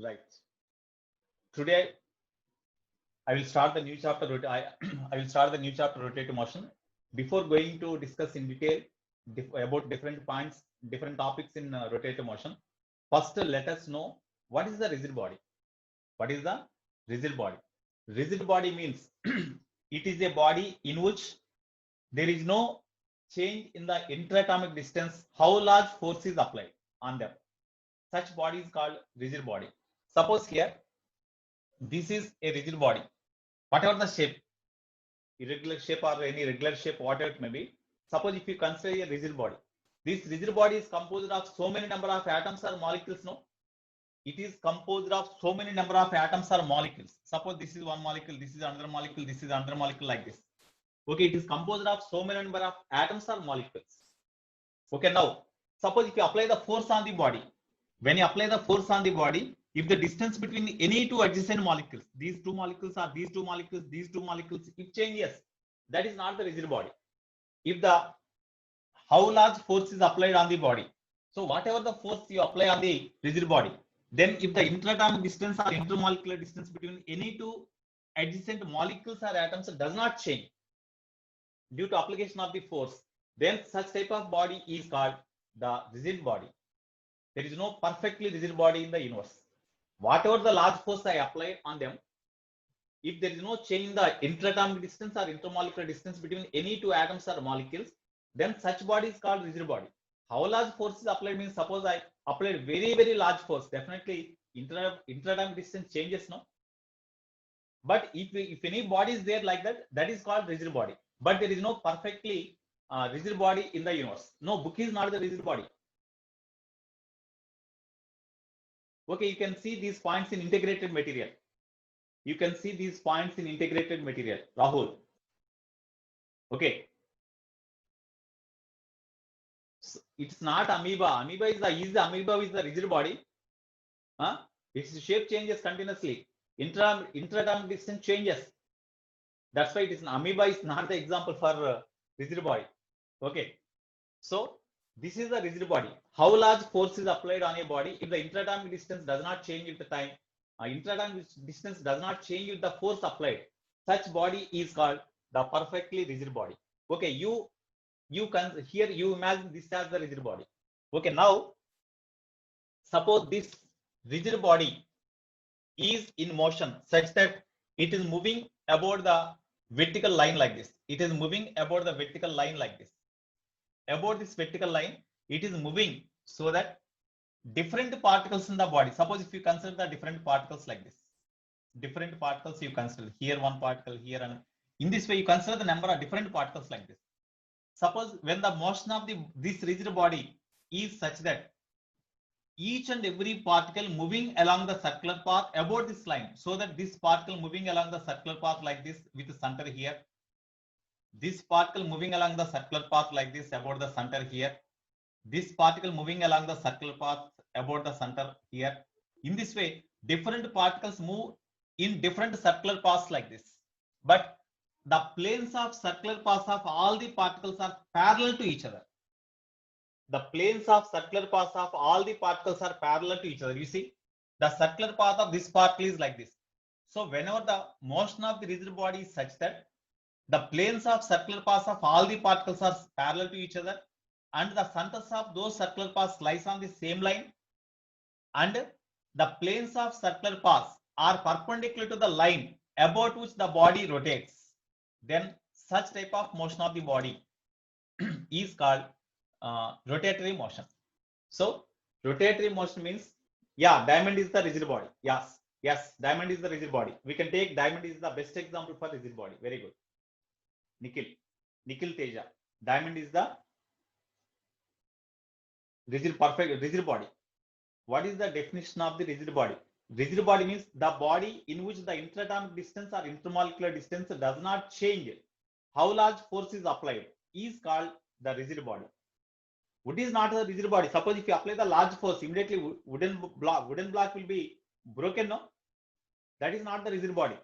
Right. Today I will start the new chapter. I will start the new chapter rotative motion. Before going to discuss in detail about different points, different topics in rotative motion, first let us know what is the rigid body. What is the rigid body? Rigid body means it is a body in which there is no change in the interatomic distance, how large force is applied on them. Such body is called rigid body. Suppose here, this is a rigid body, whatever the shape, irregular shape or any regular shape, whatever it may be. Suppose if you consider a rigid body, this rigid body is composed of so many number of atoms or molecules. No, it is composed of so many number of atoms or molecules. Suppose this is one molecule, this is another molecule, this is another molecule, like this. Okay, it is composed of so many number of atoms or molecules. Okay, now suppose if you apply the force on the body, when you apply the force on the body, if the distance between any two adjacent molecules, these two molecules or these two molecules, these two molecules, it changes, that is not the rigid body. If the how large force is applied on the body, so whatever the force you apply on the rigid body, then if the interatomic distance or intermolecular distance between any two adjacent molecules or atoms does not change due to application of the force, then such type of body is called the rigid body. There is no perfectly rigid body in the universe. Whatever the large force I apply on them, if there is no change in the interatomic distance or intermolecular distance between any two atoms or molecules, then such body is called rigid body. How large force is applied means, suppose I applied very, very large force, definitely interatomic distance changes, no? But if any body is there like that, that is called rigid body. But there is no perfectly rigid body in the universe. No book is not the rigid body. Okay, you can see these points in integrated material. You can see these points in integrated material, Rahul. Okay. So it's not amoeba. Amoeba is the amoeba is the rigid body. Huh? Its shape changes continuously. Intraatomic distance changes. That's why it is amoeba is not the example for rigid body. Okay. So this is the rigid body. How large force is applied on a body if the interatomic distance does not change with the time? Interatomic distance does not change with the force applied. Such body is called the perfectly rigid body. Okay, you can here you imagine this as the rigid body. Okay, now suppose this rigid body is in motion such that it is moving about the vertical line like this. It is moving about the vertical line like this. About this vertical line, it is moving so that different particles in the body. Suppose if you consider the different particles like this, different particles you consider here, one particle here, and in this way you consider the number of different particles like this. Suppose when the motion of this rigid body is such that each and every particle moving along the circular path about this line, so that this particle moving along the circular path like this with the center here, this particle moving along the circular path like this about the center here, this particle moving along the circular path about the center here. In this way, different particles move in different circular paths like this. But the planes of circular paths of all the particles are parallel to each other. The planes of circular paths of all the particles are parallel to each other. You see, the circular path of this particle is like this. So whenever the motion of the rigid body is such that the planes of circular paths of all the particles are parallel to each other, and the centers of those circular paths lies on the same line, and the planes of circular paths are perpendicular to the line about which the body rotates, then such type of motion of the body is called rotatory motion. So rotatory motion means, yeah, diamond is the rigid body. Yes, diamond is the rigid body. We can take diamond is the best example for rigid body. Very good. Nikhil Teja. Diamond is the perfect rigid body. What is the definition of the rigid body? Rigid body means the body in which the interatomic distance or intermolecular distance does not change. How large force is applied is called the rigid body. Wood is not a rigid body. Suppose if you apply the large force, immediately wooden block will be broken. No, that is not the rigid body.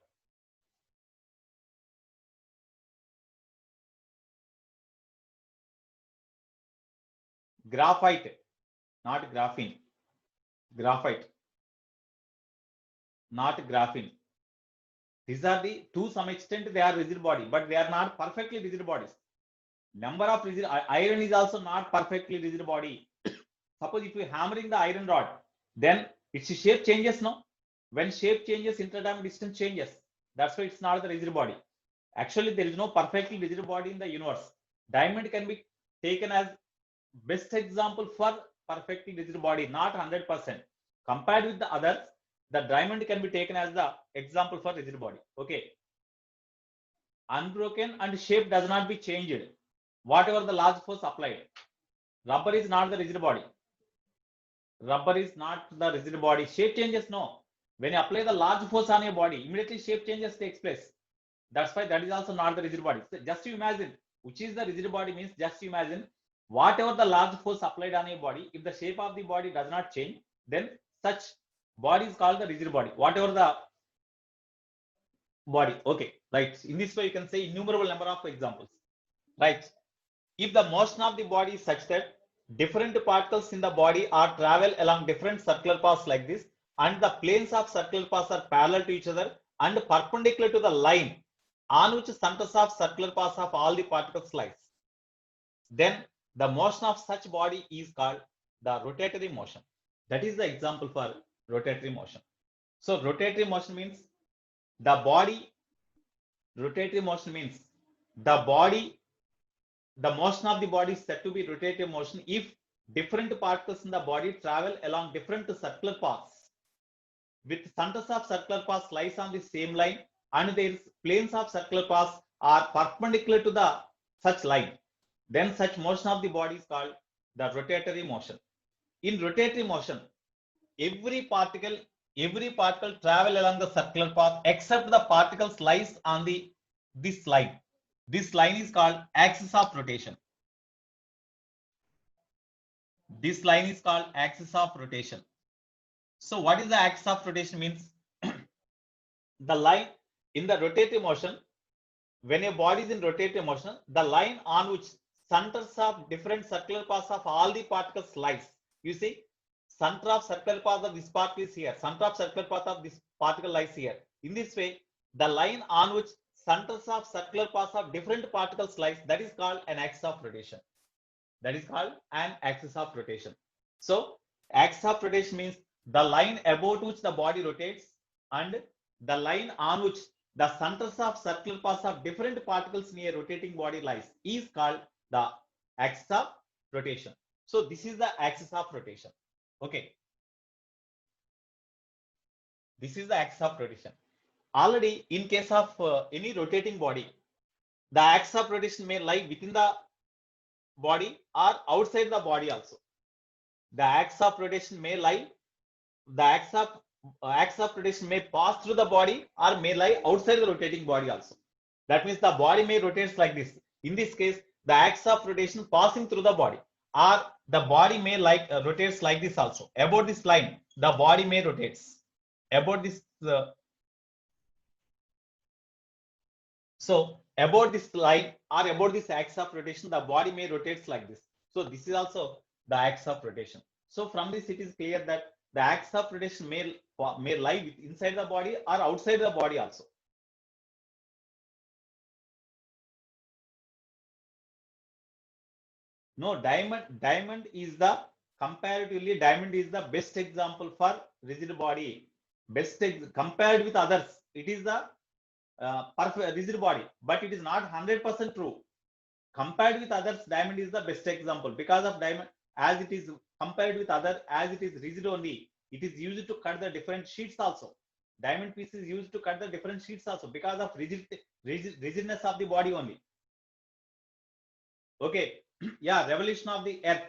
Graphite, not graphene. Graphite. not graphene. These are the, to some extent they are rigid body, but they are not perfectly rigid bodies. Number of rigid, iron is also not perfectly rigid body. Suppose if you hammering the iron rod, then its shape changes, no? When shape changes, interatomic distance changes. That's why it's not the rigid body. Actually, there is no perfectly rigid body in the universe. Diamond can be taken as best example for perfectly rigid body, not 100%. Compared with the others, the diamond can be taken as the example for rigid body. Okay. Unbroken and shape does not be changed, whatever the large force applied. Rubber is not the rigid body. Rubber is not the rigid body. Shape changes, no. When you apply the large force on your body, immediately shape changes takes place. That's why that is also not the rigid body. So just you imagine which is the rigid body means, just imagine whatever the large force applied on your body, if the shape of the body does not change, then such body is called the rigid body, whatever the body. Okay, right. In this way you can say innumerable number of examples, right? If the motion of the body is such that different particles in the body are travel along different circular paths like this, and the planes of circular paths are parallel to each other and perpendicular to the line on which centers of circular paths of all the particles lies, then the motion of such body is called the rotatory motion. That is the example for rotatory motion. So rotatory motion means the body, rotatory motion means the body, the motion of the body is said to be rotative motion if different particles in the body travel along different circular paths with centers of circular paths lies on the same line and their planes of circular paths are perpendicular to the such line, then such motion of the body is called the rotatory motion. In rotatory motion, every particle travel along the circular path except the particles lies on the this line. This line is called axis of rotation. This line is called axis of rotation. So what is the axis of rotation means? The line in the rotative motion, when a body is in rotative motion, the line on which centers of different circular paths of all the particles lies. You see, center of circular path of this particle is here. Center of circular path of this particle lies here. In this way, the line on which centers of circular paths of different particles lies, that is called an axis of rotation. That is called an axis of rotation. So axis of rotation means the line about which the body rotates and the line on which the centers of circular paths of different particles in a rotating body lies is called the axis of rotation. So this is the axis of rotation. Okay. This is the axis of rotation. Already in case of any rotating body, the axis of rotation may lie within the body or outside the body also. The axis of rotation may lie, the axis of rotation may pass through the body or may lie outside the rotating body also. That means the body may rotate like this. In this case, the axis of rotation passing through the body, or the body may rotates like this also. About this line, the body may rotates. About this so about this line or about this axis of rotation, the body may rotates like this. So this is also the axis of rotation. So from this it is clear that the axis of rotation may lie inside the body or outside the body also. No, diamond is the comparatively, diamond is the best example for rigid body. Compared with others, it is the perfect rigid body, but it is not 100% true. Compared with others, diamond is the best example because of diamond, as it is compared with other, as it is rigid only, it is used to cut the different sheets also. Diamond piece is used to cut the different sheets also because of rigidness of the body only. Okay. Yeah, revolution of the earth.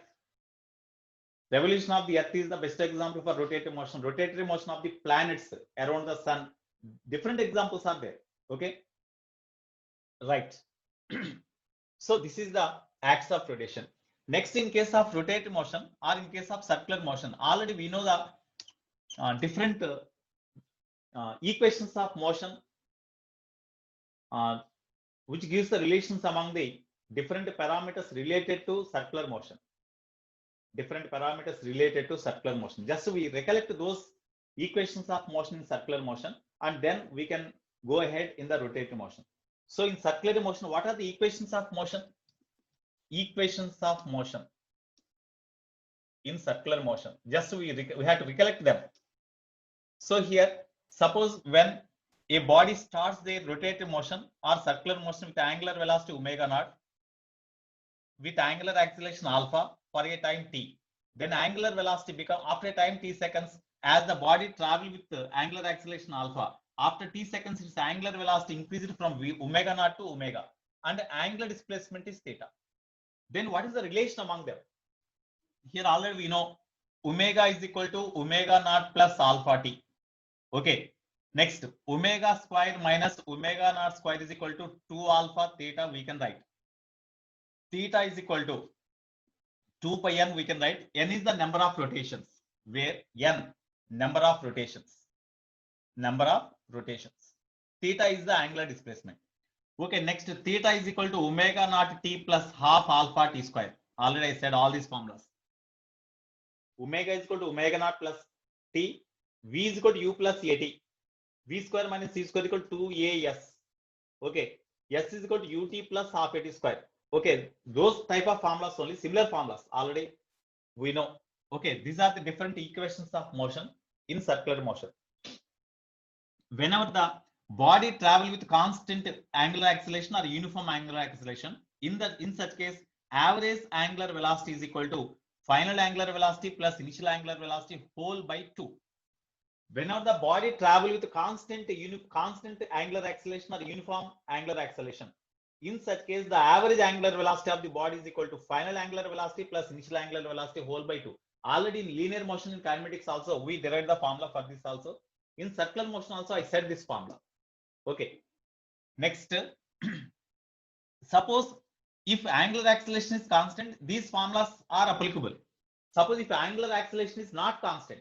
Revolution of the earth is the best example for rotatory motion. Rotatory motion of the planets around the sun. Different examples are there. Okay. Right. So this is the axis of rotation. Next, in case of rotating motion or in case of circular motion, already we know the different equations of motion which gives the relations among the different parameters related to circular motion. Different parameters related to circular motion. Just we recollect those equations of motion in circular motion, and then we can go ahead in the rotating motion. So in circular motion, what are the equations of motion? Equations of motion in circular motion. Just we have to recollect them. So here, suppose when a body starts their rotating motion or circular motion with angular velocity omega naught, with angular acceleration alpha for a time t, then angular velocity become after a time t seconds, as the body travel with the angular acceleration alpha, after t seconds its angular velocity increased from omega naught to omega, and angular displacement is theta. Then what is the relation among them? Here already we know omega is equal to omega naught plus alpha t. Okay. Next, omega square minus omega naught square is equal to 2 alpha theta, we can write. Theta is equal to 2 pi n, we can write. N is the number of rotations, where n, number of rotations. Number of rotations. Theta is the angular displacement. Okay, next, theta is equal to omega naught t plus half alpha t square. Already I said all these formulas. Omega is equal to omega naught plus t. V is equal to u plus at. V square minus c square equal to 2as. Okay, s is equal to ut plus half at square. Okay, those type of formulas only, similar formulas already we know. Okay, these are the different equations of motion in circular motion. Whenever the body travel with constant angular acceleration or uniform angular acceleration, in such case, average angular velocity is equal to final angular velocity plus initial angular velocity whole by 2. Whenever the body travel with constant angular acceleration or uniform angular acceleration, in such case, the average angular velocity of the body is equal to final angular velocity plus initial angular velocity whole by 2. Already in linear motion in kinematics also, we derived the formula for this also. In circular motion also, I said this formula. Okay. Next, suppose if angular acceleration is constant, these formulas are applicable. Suppose if angular acceleration is not constant,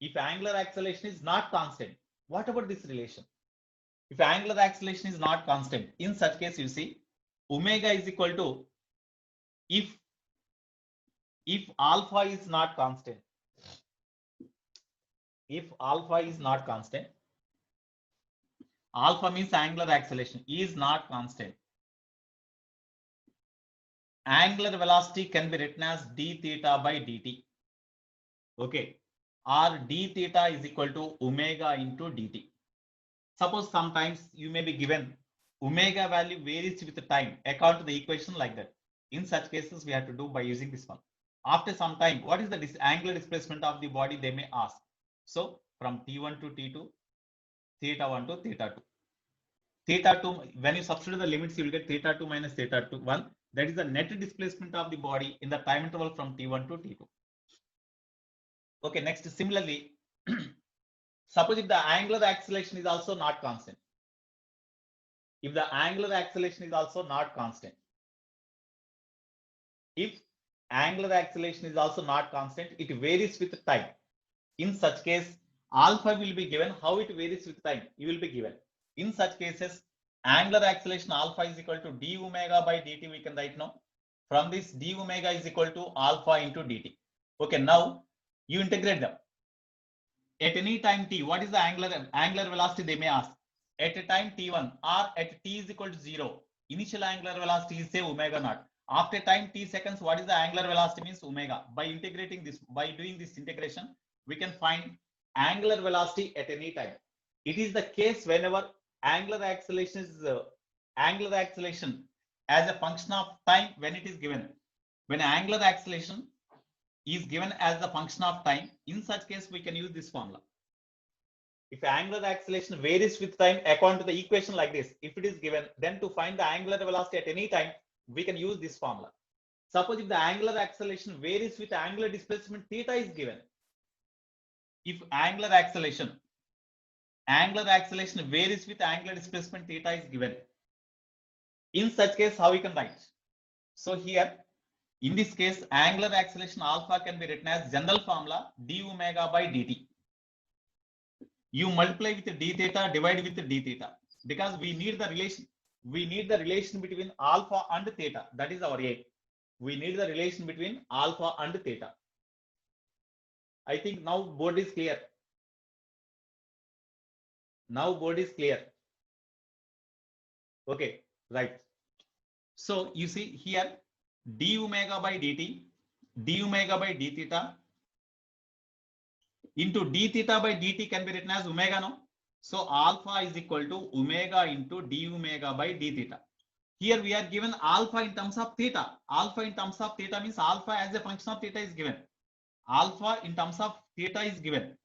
if angular acceleration is not constant, what about this relation? If angular acceleration is not constant, in such case, you see, omega is equal to, if alpha is not constant, if alpha is not constant, alpha means angular acceleration is not constant, angular velocity can be written as d theta by dt. Okay, or d theta is equal to omega into dt. Suppose sometimes you may be given omega value varies with the time according to the equation like that. In such cases, we have to do by using this one. After some time, what is the angular displacement of the body, they may ask. So from t1 to t2, theta 1 to theta 2. Theta 2, when you substitute the limits, you will get theta 2 minus theta 2 1. That is the net displacement of the body in the time interval from t1 to t2. Okay, next, similarly, suppose if the angular acceleration is also not constant. If the angular acceleration is also not constant. If angular acceleration is also not constant, it varies with time. In such case, alpha will be given. How it varies with time? You will be given. In such cases, angular acceleration alpha is equal to d omega by dt. We can write now. From this, d omega is equal to alpha into dt. Okay, now you integrate them. At any time t, what is the angular velocity, they may ask. At a time t1 or at t is equal to 0, initial angular velocity is say omega naught. After time t seconds, what is the angular velocity means omega. By integrating this, by doing this integration, we can find angular velocity at any time. It is the case whenever angular acceleration is angular acceleration as a function of time when it is given. When angular acceleration is given as the function of time, in such case, we can use this formula. If angular acceleration varies with time according to the equation like this, if it is given, then to find the angular velocity at any time, we can use this formula. Suppose if the angular acceleration varies with angular displacement theta is given. If angular acceleration varies with angular displacement theta is given. In such case, how we can write? So here, in this case, angular acceleration alpha can be written as general formula d omega by dt. You multiply with d theta, divide with d theta, because we need the relation. We need the relation between alpha and theta. That is our aim. We need the relation between alpha and theta. I think now board is clear. Now board is clear. Okay, right. So you see here d omega by dt, d omega by d theta into d theta by dt can be written as omega, no? So alpha is equal to omega into d omega by d theta. Here we are given alpha in terms of theta. Alpha in terms of theta means alpha as a function of theta is given. Alpha in terms of theta is given.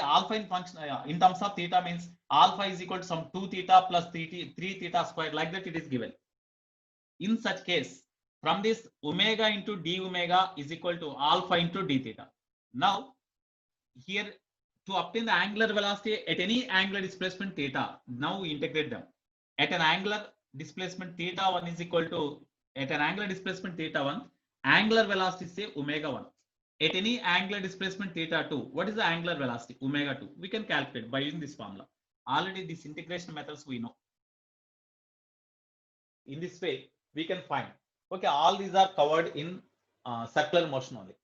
Alpha in function in terms of theta means alpha is equal to some 2 theta plus 3 theta squared, like that it is given. In such case, from this omega into d omega is equal to alpha into d theta. Now here, to obtain the angular velocity at any angular displacement theta, now we integrate them. At an angular displacement theta 1 is equal to, at an angular displacement theta 1, angular velocity say omega 1. At any angular displacement theta 2, what is the angular velocity? Omega 2. We can calculate by using this formula. Already these integration methods we know. In this way, we can find. Okay, all these are covered in circular motion only.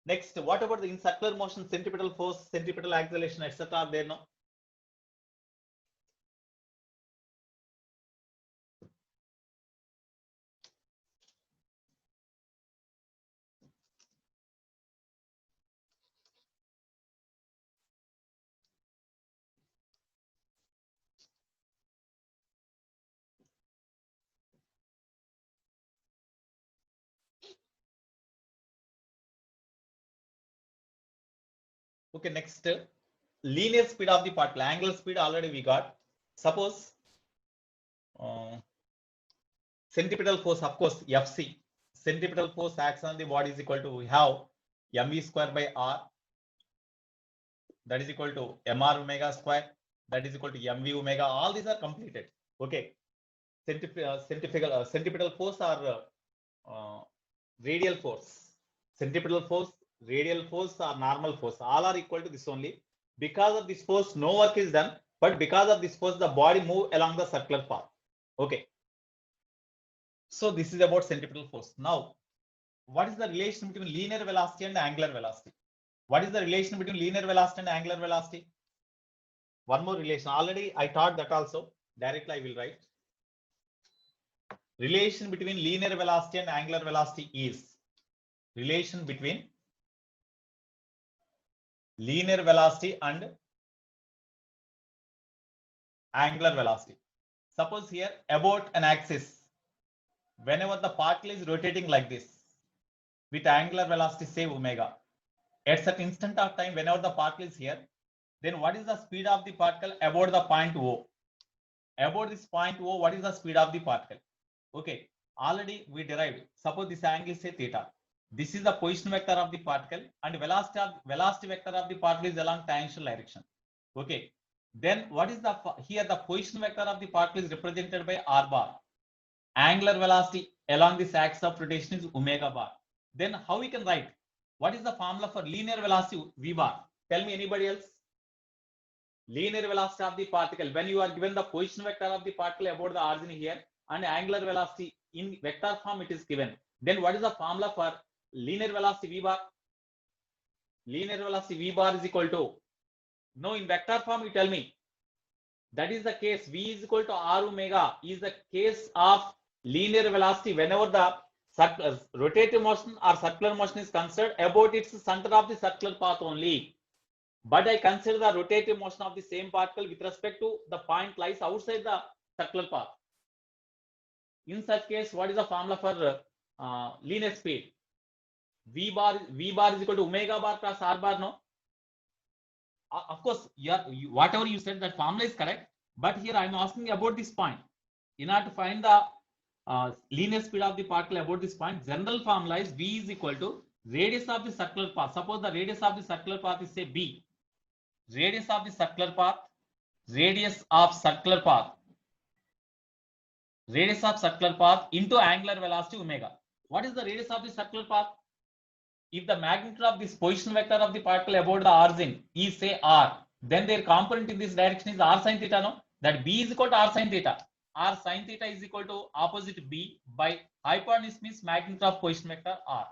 Next, what about the in circular motion, centripetal force, centripetal acceleration, etc. are there now? Okay, next, linear speed of the particle, angular speed already we got. Suppose centripetal force, of course, Fc. Centripetal force acts on the body is equal to, we have mv square by r, that is equal to mr omega square, that is equal to mv omega. All these are completed. Okay, centripetal force or radial force, centripetal force, radial force or normal force, all are equal to this only. Because of this force, no work is done, but because of this force, the body move along the circular path. Okay. So this is about centripetal force. Now, what is the relation between linear velocity and angular velocity? What is the relation between linear velocity and angular velocity? One more relation. Already I taught that also. Directly I will write. Relation between linear velocity and angular velocity is relation between linear velocity and angular velocity. Suppose here about an axis, whenever the particle is rotating like this with angular velocity say omega, at such instant of time whenever the particle is here, then what is the speed of the particle about the point O? About this point O, what is the speed of the particle? Okay, already we derived. Suppose this angle say theta. This is the position vector of the particle and velocity vector of the particle is along tangential direction. Okay, then what is the here the position vector of the particle is represented by r bar. Angular velocity along this axis of rotation is omega bar. Then how we can write? What is the formula for linear velocity v bar? Tell me anybody else. Linear velocity of the particle, when you are given the position vector of the particle about the origin here and angular velocity in vector form it is given, then what is the formula for linear velocity v bar? Linear velocity v bar is equal to, no, in vector form you tell me. That is the case, v is equal to r omega is the case of linear velocity whenever the rotative motion or circular motion is considered about its center of the circular path only. But I consider the rotative motion of the same particle with respect to the point lies outside the circular path. In such case, what is the formula for linear speed? V bar is equal to omega bar plus r bar, no? Of course, whatever you said, that formula is correct. But here I am asking about this point. In order to find the linear speed of the particle about this point, general formula is V is equal to radius of the circular path. Suppose the radius of the circular path is say B. Radius of the circular path, radius of circular path into angular velocity omega. What is the radius of the circular path? If the magnitude of this position vector of the particle about the origin is say r, then their component in this direction is r sin theta, no? That B is equal to r sin theta. R sin theta is equal to opposite B by hypotenuse means magnitude of position vector r.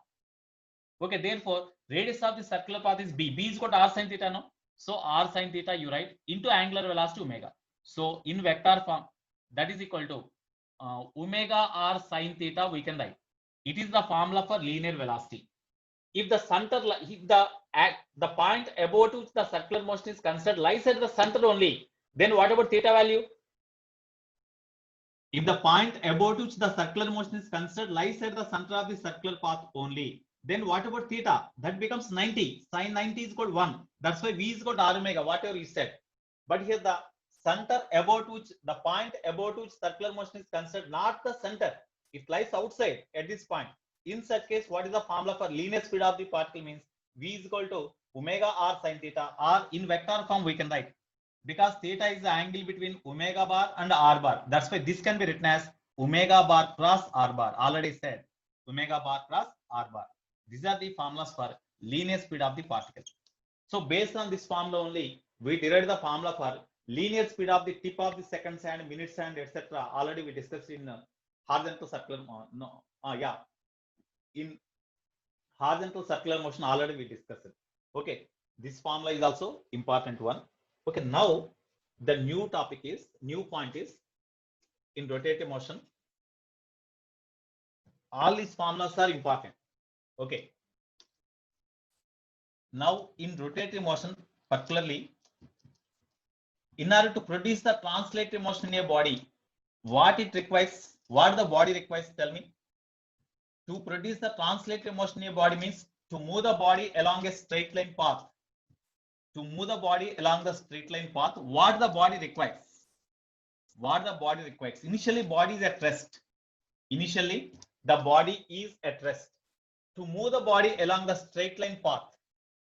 Okay, therefore radius of the circular path is B. B is equal to r sin theta, no? So r sin theta you write into angular velocity omega. So in vector form, that is equal to omega r sin theta we can write. It is the formula for linear velocity. If the center, if the point about which the circular motion is considered lies at the center only, then what about theta value? If the point about which the circular motion is considered lies at the center of the circular path only, then what about theta? That becomes 90. Sin 90 is equal to 1. That's why V is equal to r omega, whatever you said. But here the center about which, the point about which circular motion is considered not the center. It lies outside at this point. In such case, what is the formula for linear speed of the particle? Means V is equal to omega r sin theta, or in vector form we can write, because theta is the angle between omega bar and r bar. That's why this can be written as omega bar cross r bar. Already said omega bar cross r bar. These are the formulas for linear speed of the particle. So based on this formula only, we derived the formula for linear speed of the tip of the seconds and minutes and etc. Already we discussed in horizontal circular in horizontal circular motion already we discussed it. Okay, this formula is also important one. Okay, now the new topic is, new point is, in rotating motion, all these formulas are important. Okay, now in rotating motion, particularly in order to produce the translated motion in a body, what it requires, what the body requires, tell me. To produce the translated motion in a body means to move the body along a straight line path. To move the body along the straight line path, what the body requires? What the body requires? Initially, body is at rest. Initially, the body is at rest. To move the body along the straight line path,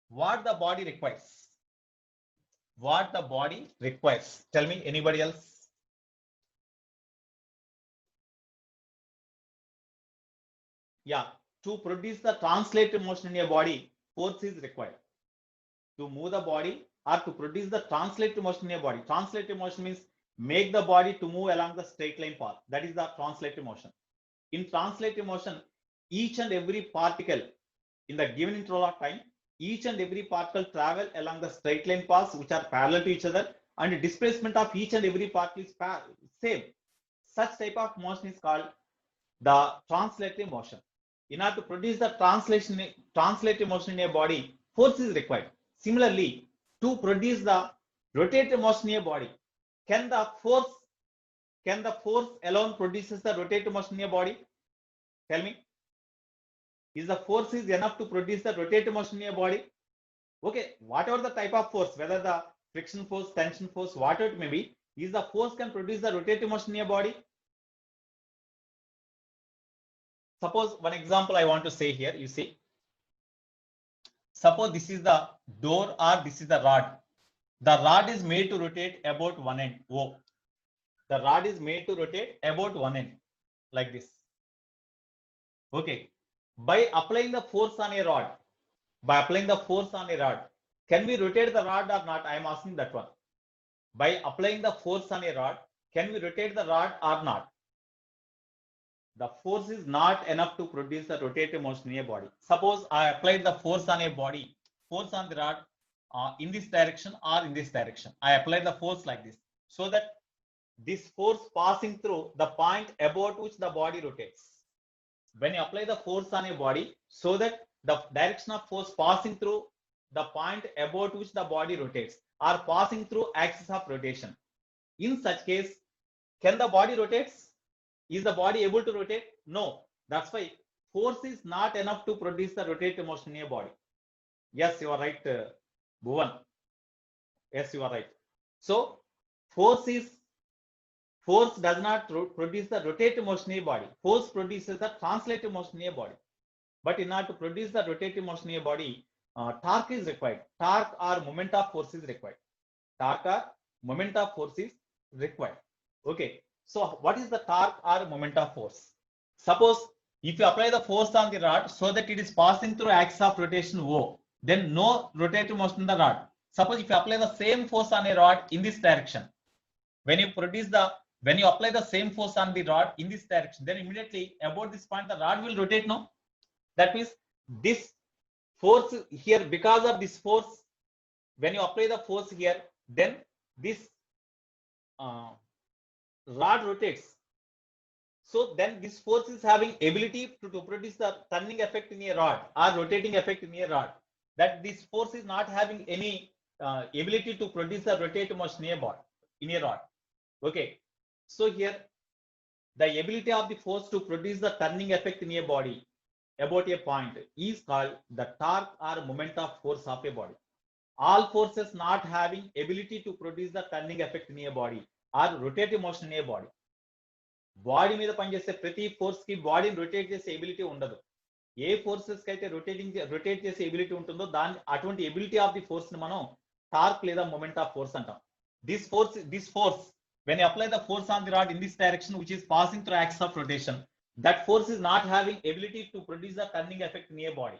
what the body requires? What the body requires? Tell me, anybody else? Yeah, to produce the translated motion in a body, force is required. To move the body or to produce the translated motion in a body. Translated motion means make the body to move along the straight line path. That is the translated motion. In translated motion, each and every particle in the given interval of time, each and every particle travel along the straight line paths which are parallel to each other, and the displacement of each and every particle is same. Such type of motion is called the translative motion. In order to produce the translative motion in a body, force is required. Similarly, to produce the rotative motion in a body, can the force alone produces the rotative motion in a body? Tell me. Is the force is enough to produce the rotative motion in a body? Okay, whatever the type of force, whether the friction force, tension force, whatever it may be, is the force can produce the rotative motion in a body? Suppose one example I want to say here, you see. Suppose this is the door or this is the rod. The rod is made to rotate about one end, O. The rod is made to rotate about one end, like this. Okay. By applying the force on a rod, can we rotate the rod or not? I am asking that one. By applying the force on a rod, can we rotate the rod or not? The force is not enough to produce the rotative motion in a body. Suppose I applied the force on a body, force on the rod in this direction or in this direction. I applied the force like this, so that this force passing through the point about which the body rotates. When you apply the force on a body, so that the direction of force passing through the point about which the body rotates or passing through axis of rotation. In such case, can the body rotates? Is the body able to rotate? No. That's why force is not enough to produce the rotative motion in a body. Yes, you are right, Bhuvan. Yes, you are right. So force does not produce the rotative motion in a body. Force produces the translative motion in a body. But in order to produce the rotative motion in a body, torque is required. Torque or moment of force is required. Torque or moment of force is required. Okay. So what is the torque or moment of force? Suppose if you apply the force on the rod so that it is passing through axis of rotation O, then no rotative motion in the rod. Suppose if you apply the same force on a rod in this direction, when you apply the same force on the rod in this direction, then immediately about this point the rod will rotate, no? That means this force here, because of this force, when you apply the force here, then this rod rotates. So then this force is having ability to produce the turning effect in a rod or rotating effect in a rod. That this force is not having any ability to produce the rotating motion in a rod. Okay. So here the ability of the force to produce the turning effect in a body about a point is called the torque or moment of force of a body. All forces not having ability to produce the turning effect in a body or rotating motion in a body. Body మీద పనిచేసే ప్రతి force కి బాడీని rotate చేసే ability ఉండదు. ఏ forces కి అయితే rotate చేసే ఎబిలిటీ ఉంటుందో దాని అటువంటి ఎబిలిటీ ఆఫ్ ది ఫోర్స్ ని మనం టార్క్ లేదా మొమెంట్ ఆఫ్ ఫోర్స్ అంటాం. This force when you apply the force on the rod in this direction which is passing through axis of rotation, that force is not having ability to produce the turning effect in a body.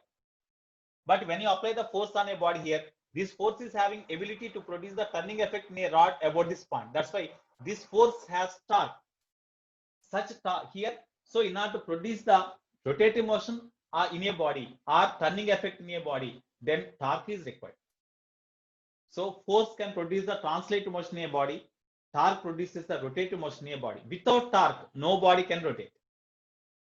But when you apply the force on a body here, this force is having ability to produce the turning effect in a rod about this point. That's why this force has torque. Such torque here, so in order to produce the rotating motion in a body or turning effect in a body, then torque is required. So force can produce the translated motion in a body, torque produces the rotating motion in a body. Without torque, no body can rotate.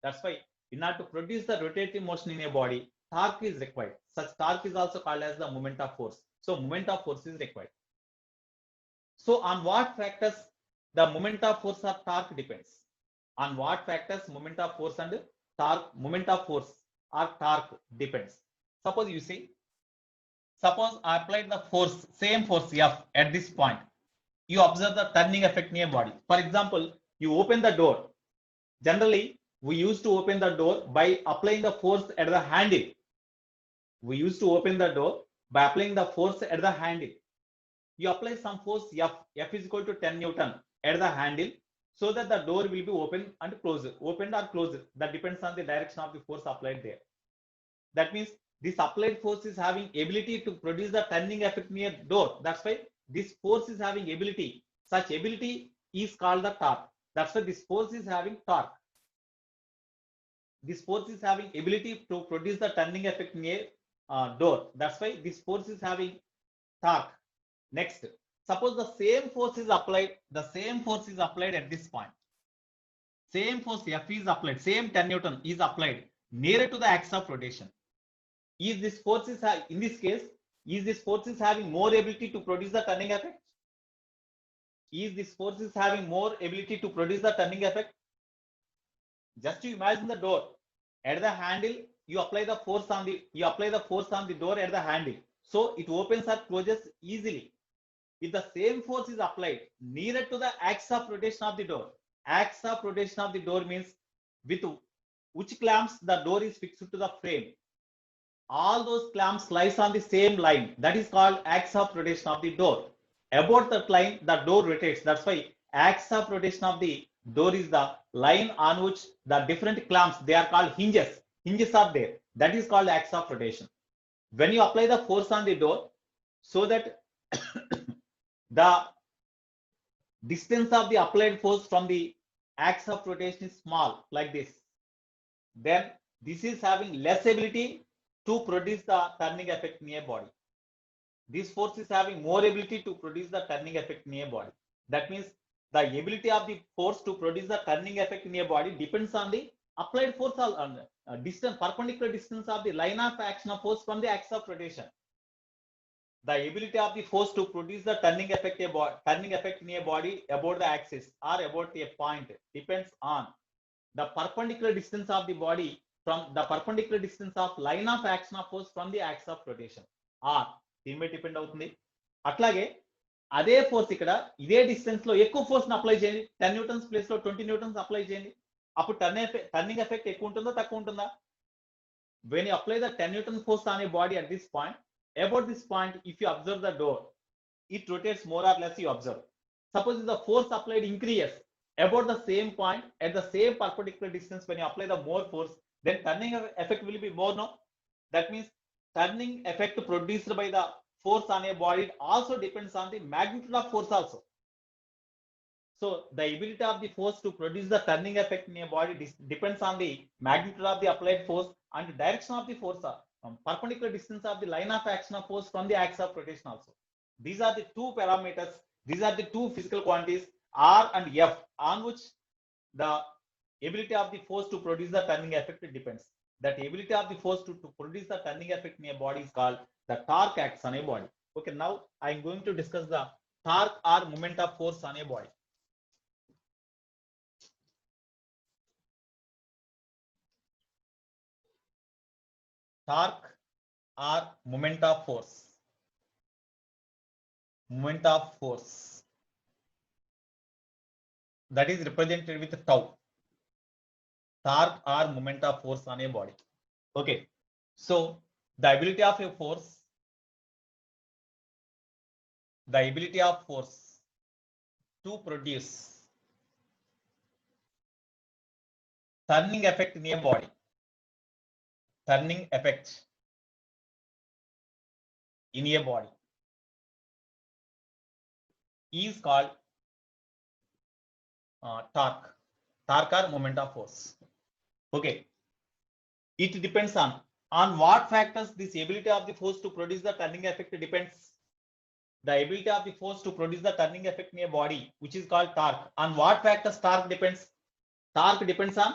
That's why in order to produce the rotating motion in a body, torque is required. Such torque is also called as the moment of force. So moment of force is required. So on what factors the moment of force or torque depends? On what factors moment of force and torque, moment of force or torque depends? Suppose you see, suppose I applied the force, same force F at this point. You observe the turning effect in a body. For example, you open the door. Generally, we used to open the door by applying the force at the handle. We used to open the door by applying the force at the handle. You apply some force F. F is equal to 10 Newton at the handle, so that the door will be open and closed, opened or closed. That depends on the direction of the force applied there. That means this applied force is having ability to produce the turning effect near door. That's why this force is having ability. Such ability is called the torque. That's why this force is having torque. This force is having ability to produce the turning effect near door. That's why this force is having torque. Next, suppose the same force is applied. The same force is applied at this point. Same force F is applied. Same 10 Newton is applied nearer to the axis of rotation. Is this force is in this case? Is this force is having more ability to produce the turning effect? Is this force is having more ability to produce the turning effect? Just to imagine the door at the handle. You apply the force on the door at the handle, so it opens or closes easily. If the same force is applied nearer to the axis of rotation of the door, axis of rotation of the door means with which clamps the door is fixed to the frame. All those clamps lies on the same line. That is called axis of rotation of the door. About that line, the door rotates. That's why axis of rotation of the door is the line on which the different clamps, they are called hinges. Hinges are there. That is called axis of rotation. When you apply the force on the door, so that the distance of the applied force from the axis of rotation is small, like this, then this is having less ability to produce the turning effect in a body. This force is having more ability to produce the turning effect in a body. That means the ability of the force to produce the turning effect in a body depends on the applied force on distance, perpendicular distance of the line of action of force from the axis of rotation. The ability of the force to produce the turning effect in a body about the axis or about a point depends on the perpendicular distance of the body from the perpendicular distance of line of action of force from the axis of rotation. R దీని మీద depend అవుతుంది. అట్లాగే అదే force ఇక్కడ ఇదే distance లో ఎక్కువ force apply చేయండి. 10 న్యూటన్స్ ప్లేస్ లో 20 న్యూటన్స్ అప్లై చేయండి. అప్పుడు టర్నింగ్ ఎఫెక్ట్ ఎక్కువ ఉంటుందా తక్కువ ఉంటుందా? When you apply the 10 Newton force on a body at this point, about this point, if you observe the door, it rotates more or less, you observe. Suppose if the force applied increases about the same point at the same perpendicular distance, when you apply the more force, then turning effect will be more, no? That means turning effect produced by the force on a body also depends on the magnitude of force also. So the ability of the force to produce the turning effect in a body depends on the magnitude of the applied force and the direction of the force, perpendicular distance of the line of action of force from the axis of rotation also. These are the two parameters. These are the two physical quantities R and F on which the ability of the force to produce the turning effect depends. That ability of the force to produce the turning effect in a body is called the torque acts on a body. Okay, now I am going to discuss the torque or moment of force on a body. Torque or moment of force. Moment of force. That is represented with tau. Torque or moment of force on a body. Okay, so the ability of a force, to produce turning effect in a body, turning effect in a body is called torque or moment of force. Okay, it depends on what factors this ability of the force to produce the turning effect depends. The ability of the force to produce the turning effect in a body, which is called torque. On what factors torque depends? Torque depends on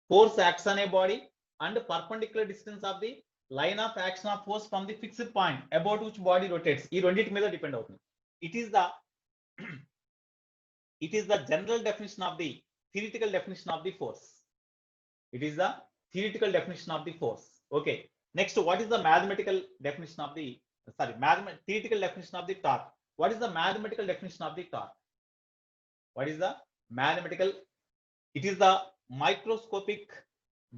force acts on a body and perpendicular distance of the line of action of force from the fixed point about which body rotates. ఈ రెండింటి మీద depend అవుతుంది. It is the general definition of the theoretical definition of the force. It is the theoretical definition of the force. Okay. Next, what is the mathematical definition of the theoretical definition of the torque? What is the mathematical definition of the torque? What is the mathematical? It is the microscopic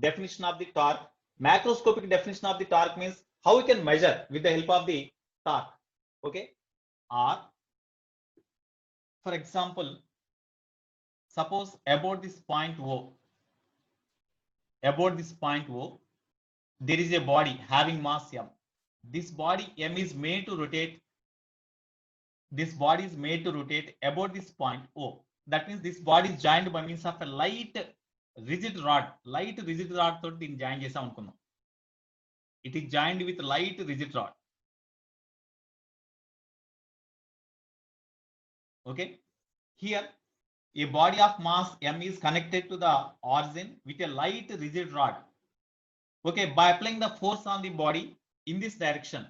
definition of the torque. Macroscopic definition of the torque means how we can measure with the help of the torque. Okay. Or for example, suppose about this point O, there is a body having mass m. This body m is made to rotate. This body is made to rotate about this point O. That means this body is joined by means of a light rigid rod తో దీన్ని join చేసాం అనుకుందాం. It is joined with light rigid rod. Okay, here a body of mass m is connected to the origin with a light rigid rod. Okay, by applying the force on the body in this direction,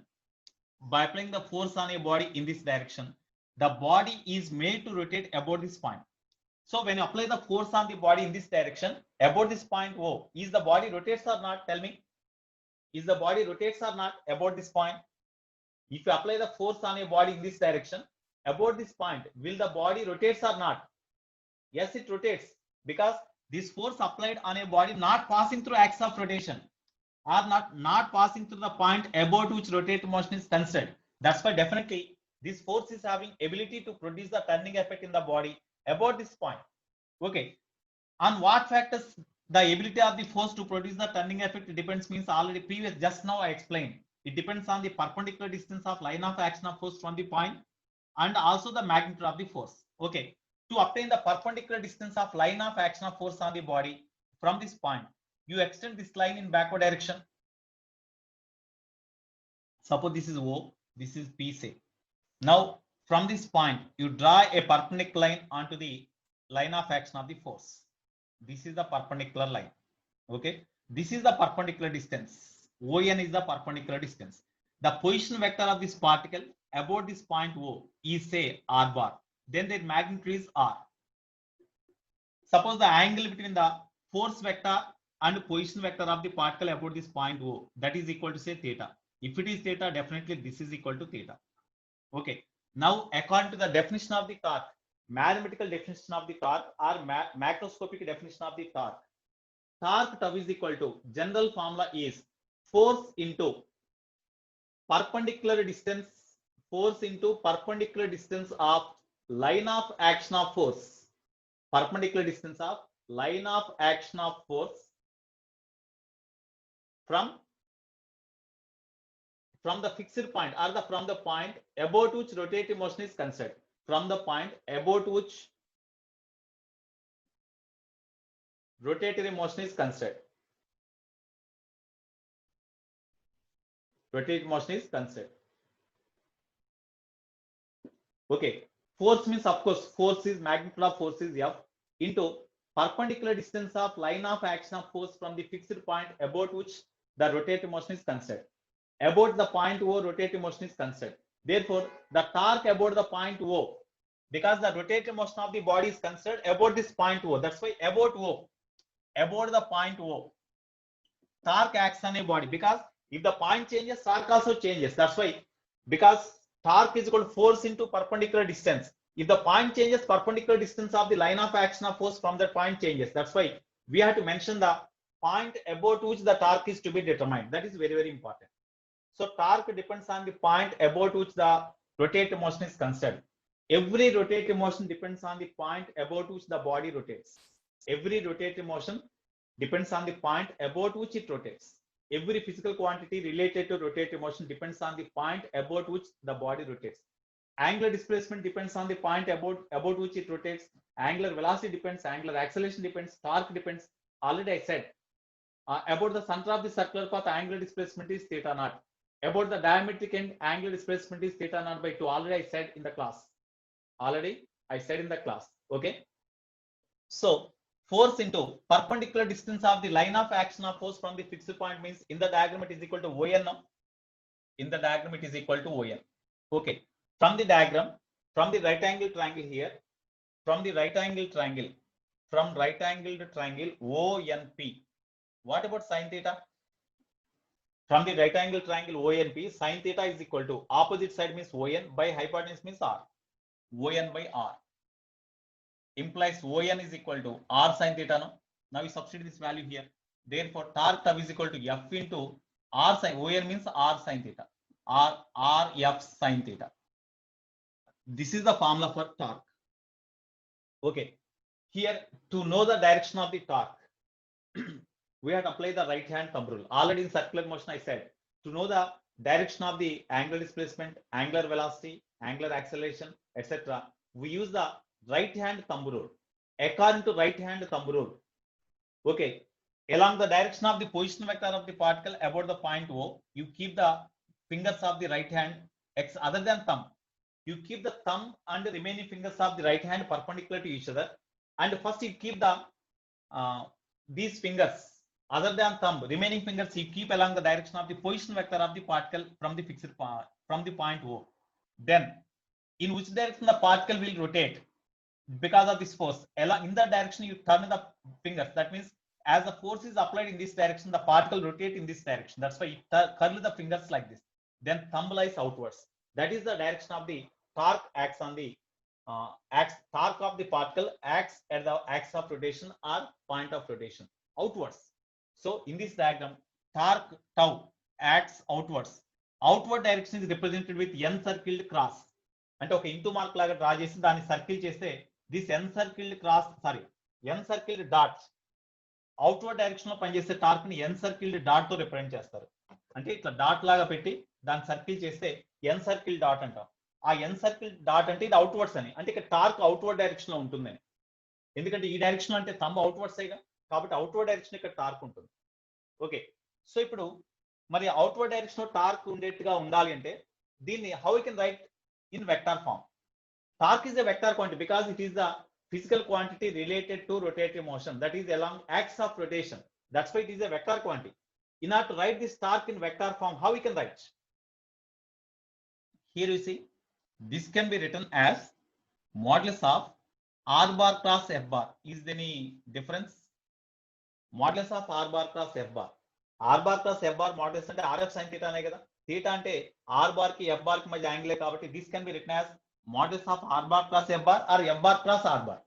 the body is made to rotate about this point. So when you apply the force on the body in this direction about this point O, is the body rotates or not? Tell me, is the body rotates or not about this point? If you apply the force on a body in this direction about this point, will the body rotates or not? Yes, it rotates, because this force applied on a body not passing through axis of rotation or not passing through the point about which rotating motion is considered. That's why definitely this force is having ability to produce the turning effect in the body about this point. Okay, on what factors the ability of the force to produce the turning effect depends means already previous just now I explained. It depends on the perpendicular distance of line of action of force from the point and also the magnitude of the force. Okay, to obtain the perpendicular distance of line of action of force on the body from this point, you extend this line in backward direction. Suppose this is O, this is P, say. Now from this point you draw a perpendicular line onto the line of action of the force. This is the perpendicular line. Okay, this is the perpendicular distance. ON is the perpendicular distance. The position vector of this particle about this point O is say r bar. Then their magnitude is r. Suppose the angle between the force vector and position vector of the particle about this point O, that is equal to say theta. If it is theta, definitely this is equal to theta. Okay, now according to the definition of the torque, mathematical definition of the torque or macroscopic definition of the torque, tau is equal to, general formula is force into perpendicular distance of line of action of force, perpendicular distance of line of action of force from the fixed point or from the point about which rotating motion is considered. From the point about which rotatory motion is considered. Okay. Force means, of course, force is magnitude of force is F into perpendicular distance of line of action of force from the fixed point about which the rotating motion is considered. About the point O, rotating motion is considered. Therefore, the torque about the point O, because the rotating motion of the body is considered about this point O. That's why about O, about the point O, torque acts on a body, because if the point changes, torque also changes. That's why, because torque is equal to force into perpendicular distance. If the point changes, perpendicular distance of the line of action of force from that point changes. That's why we have to mention the point about which the torque is to be determined. That is very, very important. So torque depends on the point about which the rotating motion is considered. Every rotating motion depends on the point about which the body rotates. Every rotating motion depends on the point about which it rotates. Every physical quantity related to rotating motion depends on the point about which the body rotates. Angular displacement depends on the point about which it rotates. Angular velocity depends, angular acceleration depends, torque depends. Already I said about the center of the circular path, angular displacement is theta naught. About the diametric end, angular displacement is theta naught by 2. Already I said in the class. Okay. So force into perpendicular distance of the line of action of force from the fixed point means in the diagram it is equal to ON now. In the diagram it is equal to ON. Okay. From the diagram, from the right angle triangle here, from right angled triangle ONP. What about sin theta? From the right angle triangle ONP, sin theta is equal to opposite side means ON by hypotenuse means R. ON by R implies ON is equal to R sin theta. No? Now we substitute this value here. Therefore, torque tau is equal to F into R sin. ON means R sin theta. R F sin theta. This is the formula for torque. Okay. Here, to know the direction of the torque, we have to apply the right hand thumb rule. Already in circular motion, I said to know the direction of the angular displacement, angular velocity, angular acceleration, etc. We use the right hand thumb rule. According to right hand thumb rule, okay, along the direction of the position vector of the particle about the point O, you keep the fingers of the right hand X other than thumb. You keep the thumb and the remaining fingers of the right hand perpendicular to each other, and first you keep the these fingers other than thumb, remaining fingers you keep along the direction of the position vector of the particle from the fixed from the point O. Then, in which direction the particle will rotate because of this force? In that direction you turn the fingers. That means as the force is applied in this direction, the particle rotate in this direction. That's why you curl the fingers like this. Then thumb lies outwards. That is the direction of the torque acts on the torque of the particle acts at the axis of rotation or point of rotation outwards. So in this diagram, torque tau acts outwards. Outward direction is represented with n circled cross. అంటే ఒక into mark లాగా draw చేసి దాన్ని circle చేస్తే this n circled dot outward direction లో పనిచేసే torque ని n circled dot తో రిప్రజెంట్ చేస్తారు. అంటే ఇట్లా డాట్ లాగా పెట్టి దాన్ని సర్కిల్ చేస్తే n circled డాట్ అంటాం. ఆ n circled డాట్ అంటే ఇది అవుట్వర్డ్స్ అని, అంటే ఇక్కడ టార్క్ అవుట్వర్డ్ డైరెక్షన్ లో ఉంటుంది. ఎందుకంటే ఈ డైరెక్షన్ అంటే థంబ్ అవుట్వర్డ్ సైడ్, కాబట్టి అవుట్వర్డ్ డైరెక్షన్ ఇక్కడ టార్క్ ఉంటుంది. ఓకే, సో ఇప్పుడు మరి అవుట్వర్డ్ డైరెక్షన్ లో టార్క్ ఉండేట్టుగా ఉండాలి అంటే దీన్ని how you can write in vector form. Torque is a vector quantity because it is the physical quantity related to rotating motion, that is along axis of rotation. That's why it is a vector quantity. In order to write this torque in vector form, how we can write? Here you see, this can be written as modulus of R bar cross F bar. Is there any difference? Modulus of R bar cross F bar. R bar cross F bar modulus అంటే RF sin theta అనే కదా. theta అంటే R bar కి F bar కి మధ్య angle కాబట్టి this can be written as modulus of R bar cross F bar or F bar cross R bar.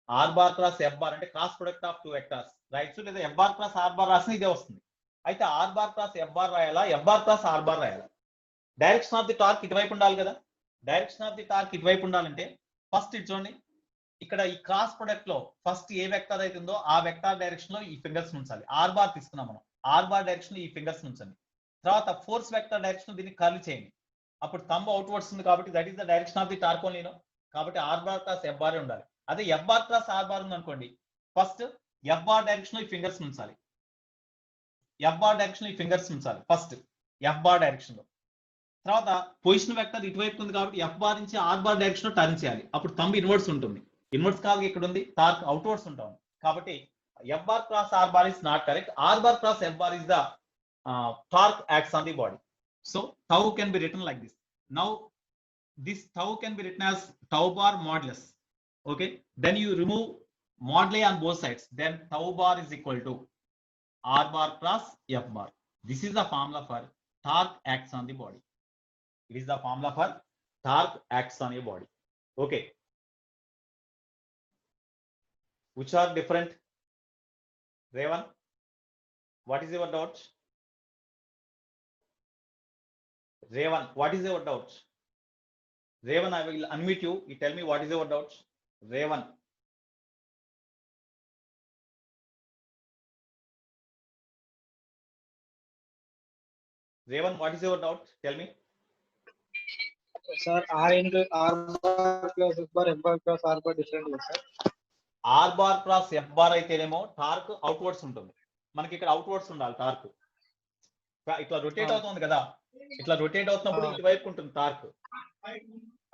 R bar cross F bar అంటే cross product of two vectors రాయొచ్చు, లేదా F bar cross R bar రాసిన ఇదే వస్తుంది. అయితే R bar cross F bar రాయాలా, F bar cross R bar రాయాలా? Direction of the torque ఇటువైపు ఉండాలి కదా. డైరెక్షన్ ఆఫ్ ది టార్క్ ఇటువైపు ఉండాలంటే ఫస్ట్ ఇటు చూడండి, ఇక్కడ ఈ క్రాస్ ప్రొడక్ట్ లో ఫస్ట్ ఏ వెక్టర్ అయితే ఉందో ఆ వెక్టర్ డైరెక్షన్ లో ఈ ఫింగర్స్ ఉంచాలి. ఆర్ బార్ తీసుకున్నాం మనం, ఆర్ బార్ డైరెక్షన్ లో ఈ ఫింగర్స్ ఉంచండి. తర్వాత ఫోర్స్ వెక్టర్ డైరెక్షన్ దీన్ని కర్ల్ చేయండి. అప్పుడు థంబ్ అవుట్వర్డ్స్ ఉంది కాబట్టి that is the direction of the torque only. కాబట్టి R bar cross F bar ఉండాలి. అదే F bar cross R bar ఉంది అనుకోండి, ఫస్ట్ ఎఫ్ బార్ డైరెక్షన్ లో ఈ ఫింగర్స్ ఉంచాలి. ఎఫ్ బార్ డైరెక్షన్ లో ఈ ఫింగర్స్ ఉంచాలి ఫస్ట్ ఎఫ్ బార్ డైరెక్షన్ లో. తర్వాత పొజిషన్ వెక్టర్ ఇటువైపు ఉంది కాబట్టి ఎఫ్ బార్ నుంచి ఆర్ బార్ డైరెక్షన్ లో టర్న్ చేయాలి. అప్పుడు థంబ్ ఇన్వర్స్ ఉంటుంది. ఇన్వర్స్ కాగా ఇక్కడ ఉంది, టార్క్ అవుట్వర్డ్స్ ఉంటాం. కాబట్టి F bar cross R bar is not correct. R bar cross F bar is the torque acts on the body. So tau can be written like this. Now this tau can be written as tau bar modulus. Okay, then you remove moduli on both sides, then tau bar is equal to r bar cross f bar. This is the formula for torque acts on the body. It is the formula for torque acts on your body. Okay, which are different? Revan, what is your doubt? Revan, what is your doubt? Revan, I will unmute you. You tell me what is your doubt. Revan. Revan, what is your doubt? Tell me. Sir, R into R bar plus F bar, F bar plus R bar different is sir. R bar cross F bar అయితేనేమో torque outwards ఉంటుంది. మనకి ఇక్కడ outwards ఉండాలి torque. ఇట్లా rotate అవుతుంది కదా, ఇట్లా rotate అవుతున్నప్పుడు ఇటువైపు ఉంటుంది టార్క్.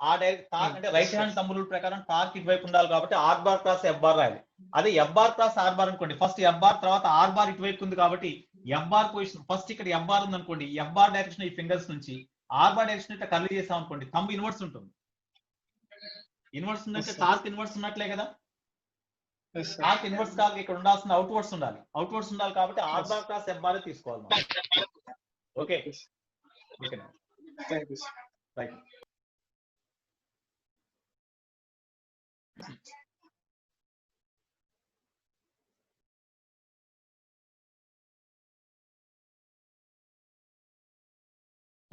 ఆ డైరెక్ట్ టార్క్ అంటే రైట్ హ్యాండ్ థంబ్ రూల్ ప్రకారం టార్క్ ఇటువైపు ఉండాలి కాబట్టి R bar cross F bar రాయాలి. అదే F bar cross R bar అనుకోండి, ఫస్ట్ ఎఫ్ బార్ తర్వాత ఆర్ బార్ ఇటువైపు ఉంది కాబట్టి ఎఫ్ బార్ పొజిషన్ ఫస్ట్ ఇక్కడ ఎఫ్ బార్ ఉంది అనుకోండి, ఎఫ్ బార్ డైరెక్షన్ ఈ ఫింగర్స్ నుంచి ఆర్ బార్ డైరెక్షన్ ఇట్లా కర్లీ చేసాం అనుకోండి, థంబ్ ఇన్వర్స్ ఉంటుంది. ఇన్వర్స్ ఉందంటే టార్క్ ఇన్వర్స్ ఉన్నట్లే కదా. టార్క్ ఇన్వర్స్ కాదు, ఇక్కడ ఉండాల్సిన అవుట్వర్డ్స్ ఉండాలి. అవుట్వర్డ్స్ ఉండాలి కాబట్టి R bar cross F bar తీసుకోవాలి మనం. Okay okay Thank you. Right.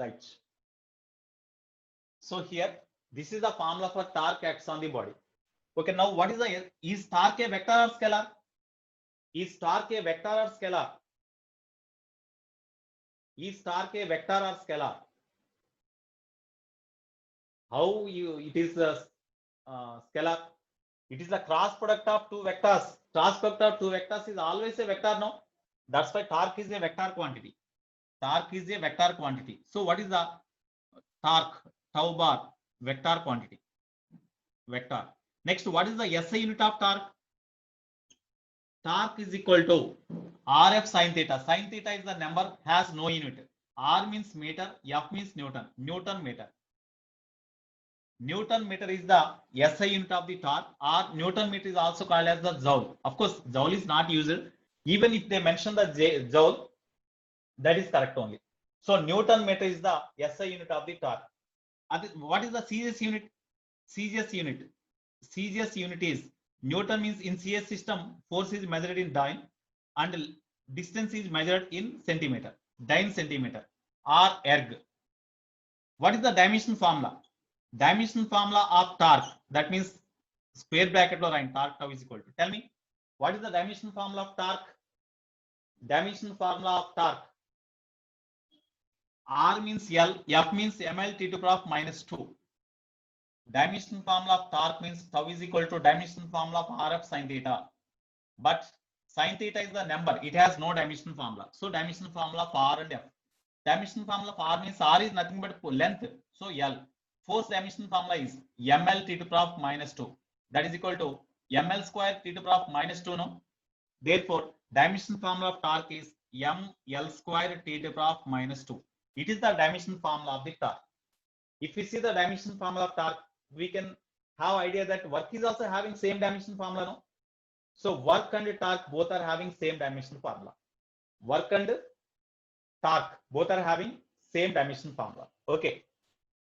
Right. So here, this is the formula for torque acts on the body. Okay, now what is is torque a vector or scalar? Is torque a vector or scalar? Is torque a vector or scalar? How it is a scalar? It is the cross product of two vectors. Cross product of two vectors is always a vector, no? That's why torque is a vector quantity. Torque is a vector quantity. So what is the torque? Tau bar, vector quantity. Vector. Next, what is the SI unit of torque? Torque is equal to RF sin theta. Sin theta is the number, has no unit. R means meter, F means Newton. Newton meter. Newton meter is the SI unit of the torque, or Newton meter is also called as the joule. Of course, joule is not used. Even if they mention the joule, that is correct only. So Newton meter is the SI unit of the torque. What is the CGS unit? CGS unit. CGS unit is Newton means in CS system, force is measured in dyne and distance is measured in centimeter. Dyne centimeter or erg. What is the dimension formula? Dimension formula of torque. That means square bracket or torque tau is equal to. Tell me, what is the dimension formula of torque? Dimension formula of torque. R means L, F means ml t to the power of minus 2. Dimension formula of torque means tau is equal to dimension formula of RF sin theta. But sin theta is the number, it has no dimension formula. So dimension formula of R and F. Dimension formula of R means R is nothing but length. So L. Force dimension formula is ml t to the power of minus 2. That is equal to ml square t to the power of minus 2. No. Therefore, dimension formula of torque is ml square t to the power of minus 2. It is the dimension formula of the torque. If we see the dimension formula of torque, we can have idea that work is also having same dimension formula. No? So work and torque both are having same dimension formula. Work and torque both are having same dimension formula. Okay.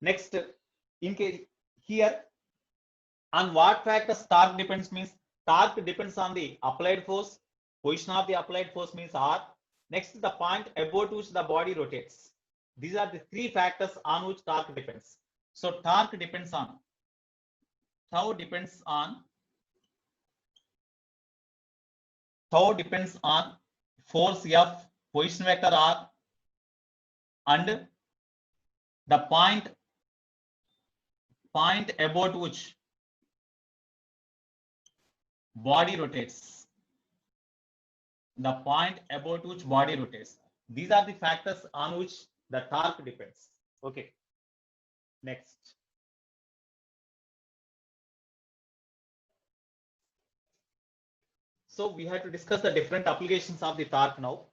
Next, in case here, on what factors torque depends means torque depends on the applied force. Position of the applied force means R. Next, the point about which the body rotates. These are the three factors on which torque depends. So torque depends on, tau depends on force F, position vector R, and the point about which body rotates. The point about which body rotates. These are the factors on which the torque depends. Okay. Next. So we have to discuss the different applications of the torque now.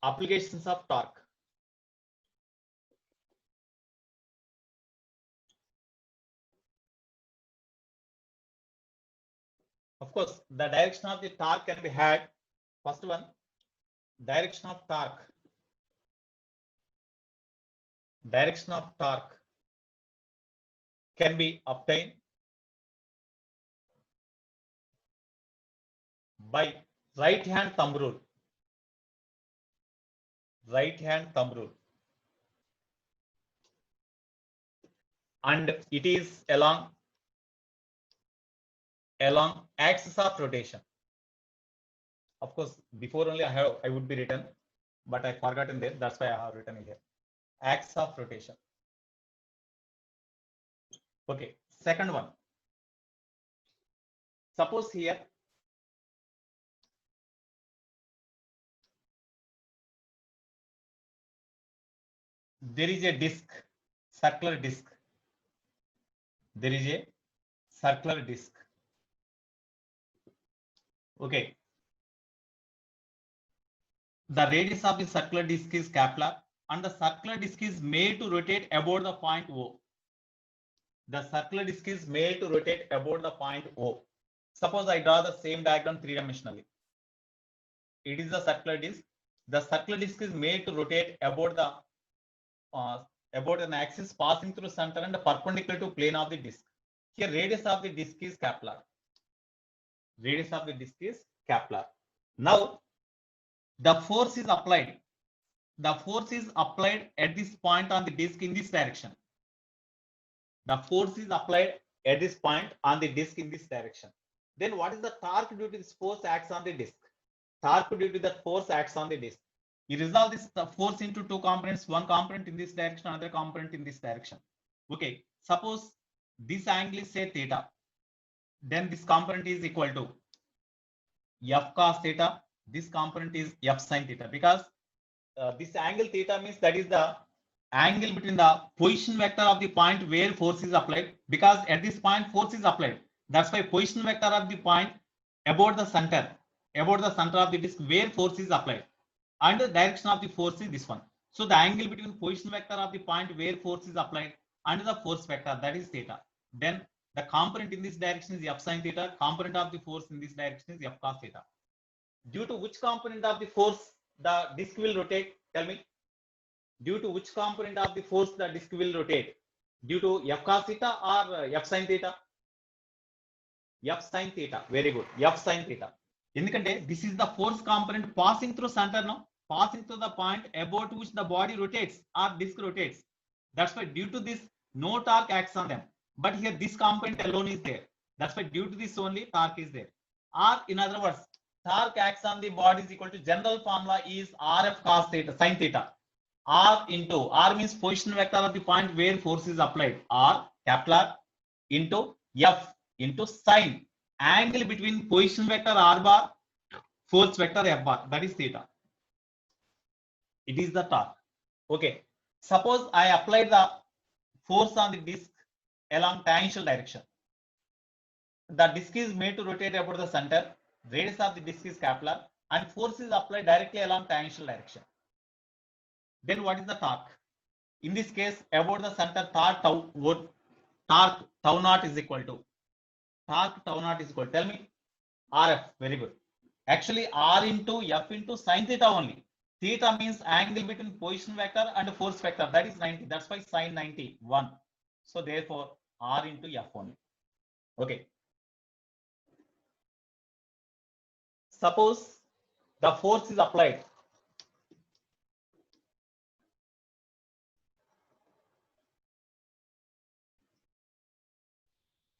Applications of torque. Of course, the direction of the torque can be had. First one, direction of torque. Direction of torque can be obtained by right hand thumb rule. Right hand thumb rule. And it is along axis of rotation. Of course, before only I would be written, but I forgotten there. That's why I have written it here. Axis of rotation. Okay. Second one. Suppose here there is a disc, circular disc. There is a circular disc. Okay. The radius of the circular disc is Kepler, and the circular disc is made to rotate about the point O. The circular disc is made to rotate about the point O. Suppose I draw the same diagram three-dimensionally. It is a circular disc. The circular disc is made to rotate about an axis passing through center and perpendicular to plane of the disc. Here, radius of the disc is Kepler. Radius of the disc is Kepler. Now, the force is applied. The force is applied at this point on the disc in this direction. The force is applied at this point on the disc in this direction. Then what is the torque due to this force acts on the disc? Torque due to that force acts on the disc. You resolve this force into two components, one component in this direction, another component in this direction. Okay, suppose this angle is say theta, then this component is equal to f cos theta, this component is f sin theta, because this angle theta means that is the angle between the position vector of the point where force is applied, because at this point force is applied. That's why position vector of the point about the center of the disc where force is applied, and the direction of the force is this one. So the angle between position vector of the point where force is applied and the force vector, that is theta. Then the component in this direction is f sin theta, component of the force in this direction is f cos theta. Due to which component of the force the disc will rotate? Tell me. Due to which component of the force the disc will rotate? Due to f cos theta or f sin theta? F sin theta. Very good. F sin theta. Endukante this is the force component passing through center now, passing through the point about which the body rotates or disc rotates. That's why due to this no torque acts on them. But here this component alone is there. That's why due to this only torque is there. Or in other words, torque acts on the body is equal to general formula is Rf cos theta sin theta. R into R means position vector of the point where force is applied. R Kepler into F into sin angle between position vector R bar, force vector F bar, that is theta. It is the torque. Okay. Suppose I apply the force on the disc along tangential direction. The disc is made to rotate about the center. Radius of the disc is Kepler, and force is applied directly along tangential direction. Then what is the torque? In this case, about the center, torque tau naught is equal to tell me Rf. Very good. Actually, R into F into sin theta only. Theta means angle between position vector and force vector. That is 90. That's why sin 91. So therefore, R into F only. Okay. Suppose the force is applied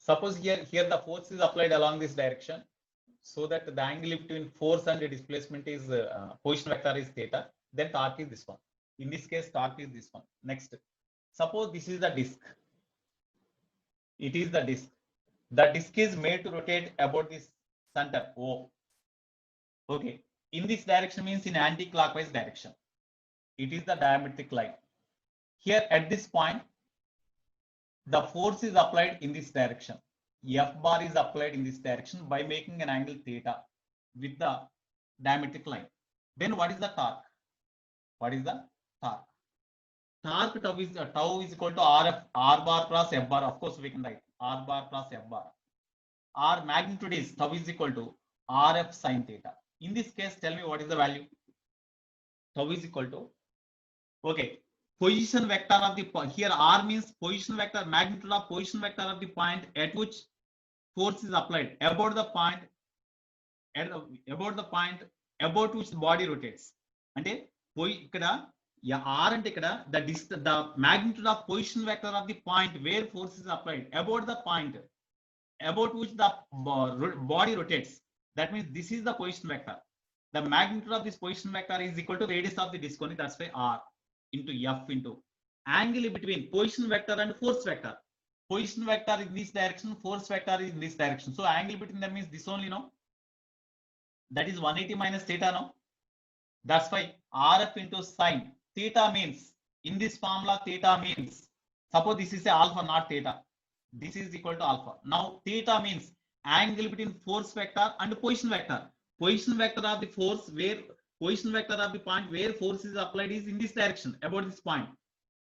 Suppose here the force is applied along this direction, so that the angle between force and displacement is position vector is theta. Then torque is this one. In this case, torque is this one. Next, suppose this is the disk. It is the disk. The disk is made to rotate about this center O. Okay. In this direction means in anti-clockwise direction. It is the diametric line. Here at this point, the force is applied in this direction. F bar is applied in this direction by making an angle theta with the diametric line. Then what is the torque? What is the torque? Torque tau is equal to R bar plus F bar. Of course, we can write R bar plus F bar. R magnitude is tau is equal to RF sin theta. In this case, tell me what is the value? Tau is equal to, okay, position vector of the point. Here R means position vector, magnitude of position vector of the point at which force is applied about the point, about which the body rotates. అంటే ఇక్కడ R అంటే ఇక్కడ the magnitude of position vector of the point where force is applied about the point about which the body rotates. That means this is the position vector. The magnitude of this position vector is equal to radius of the disk only. That's why R into F into angle between position vector and force vector. Position vector in this direction, force vector is in this direction. So angle between them is this only, no? That is 180 minus theta, no? That's why RF into sine. Theta means, in this formula, theta means, suppose this is a alpha, not theta. This is equal to alpha. Now theta means angle between force vector and position vector. Position vector of the force where position vector of the point where force is applied is in this direction, about this point.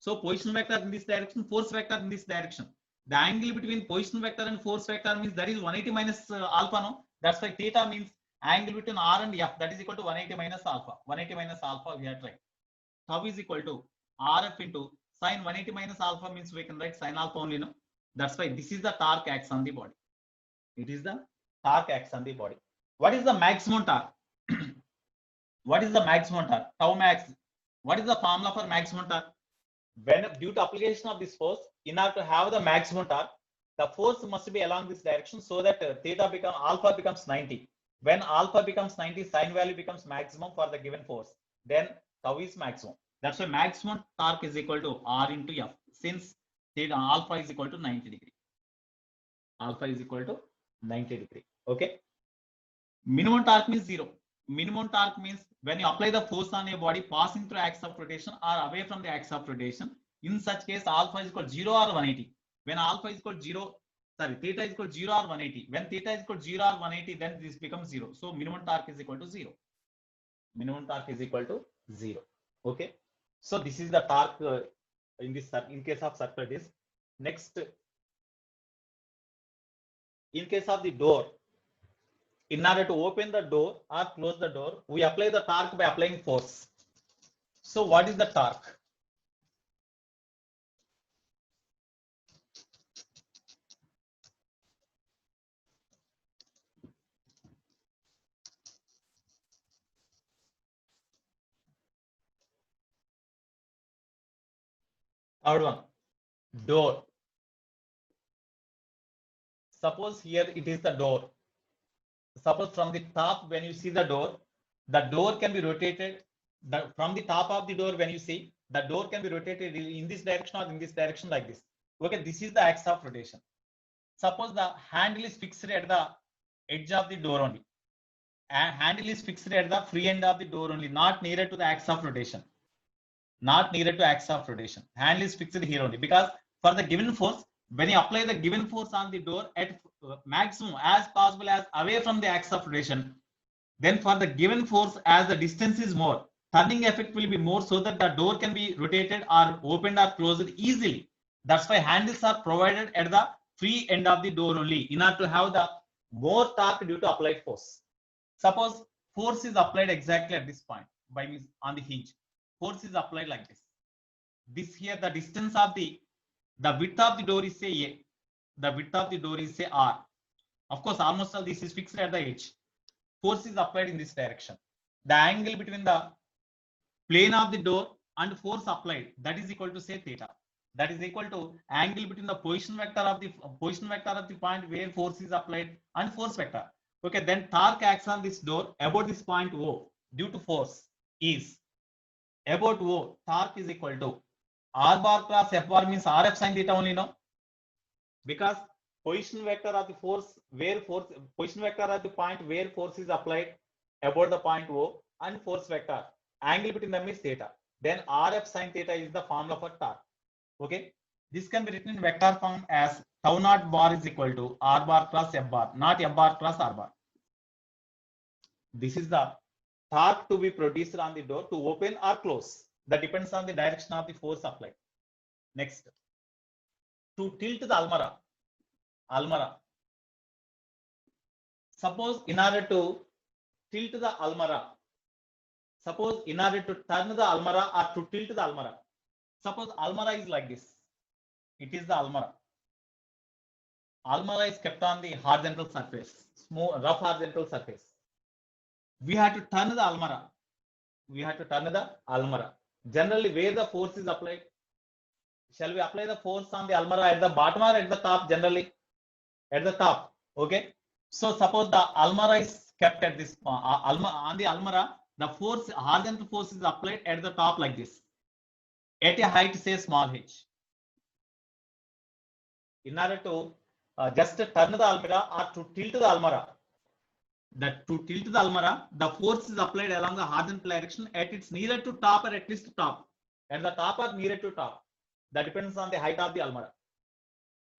So position vector in this direction, force vector in this direction. The angle between position vector and force vector means that is 180 minus alpha, no? That's why theta means angle between R and F, that is equal to 180 minus alpha. 180 minus alpha we are trying. Tau is equal to RF into sine 180 minus alpha means we can write sine alpha only, no? That's why this is the torque acts on the body. It is the torque acts on the body. What is the maximum torque? What is the maximum torque? Tau max. What is the formula for maximum torque? When due to application of this force, in order to have the maximum torque, the force must be along this direction so that alpha becomes 90. When alpha becomes 90, sine value becomes maximum for the given force. Then tau is maximum. That's why maximum torque is equal to R into F. Since theta alpha is equal to 90 degree. Alpha is equal to 90 degree. Okay. Minimum torque means 0. Minimum torque means when you apply the force on a body passing through axis of rotation or away from the axis of rotation. In such case, alpha is equal to 0 or 180. When alpha is equal to 0, sorry, theta is equal to 0 or 180. When theta is equal to 0 or 180, then this becomes 0. So minimum torque is equal to 0. Minimum torque is equal to 0. Okay. So this is the torque in case of circular disc. Next, in case of the door, in order to open the door or close the door, we apply the torque by applying force. So what is the torque? Third one, door. Suppose here it is the door. Suppose from the top, when you see the door can be rotated. From the top of the door, when you see, the door can be rotated in this direction or in this direction like this. Okay, this is the axis of rotation. Suppose the handle is fixed at the edge of the door only. And handle is fixed at the free end of the door only, not nearer to the axis of rotation. Not nearer to axis of rotation. Handle is fixed here only, because for the given force, when you apply the given force on the door at maximum as possible as away from the axis of rotation, then for the given force, as the distance is more, turning effect will be more, so that the door can be rotated or opened or closed easily. That's why handles are provided at the free end of the door only, in order to have the more torque due to applied force. Suppose force is applied exactly at this point by means on the hinge. Force is applied like this. This here, the distance of the width of the door is say A. The width of the door is say R. Of course, almost all this is fixed at the edge. Force is applied in this direction. The angle between the plane of the door and force applied, that is equal to say theta. that is equal to angle between the position vector of the point where force is applied and force vector. Okay, then torque acts on this door about this point O due to force is about O. Torque is equal to R bar cross F bar means RF sin theta only, no? Because position vector of the position vector of the point where force is applied about the point O and force vector angle between them is theta. Then RF sin theta is the formula for torque. Okay, this can be written in vector form as tau naught bar is equal to R bar cross F bar, not F bar cross R bar. This is the torque to be produced on the door to open or close. That depends on the direction of the force applied. Next, to tilt the almara. Suppose in order to tilt the almara, suppose in order to turn the almara or to tilt the almara, suppose almara is like this. It is the almara. Almara is kept on the horizontal surface, smooth, rough horizontal surface. We have to turn the almara. Generally, where the force is applied? Shall we apply the force on the almara at the bottom or at the top? Generally, at the top. Okay. So suppose the almara is kept at this on the almara, the force, horizontal force is applied at the top like this, at a height say small h. In order to just turn the almara or to tilt the almara, the force is applied along the horizontal direction at its nearer to top or at least top. At the top or nearer to top. That depends on the height of the almara.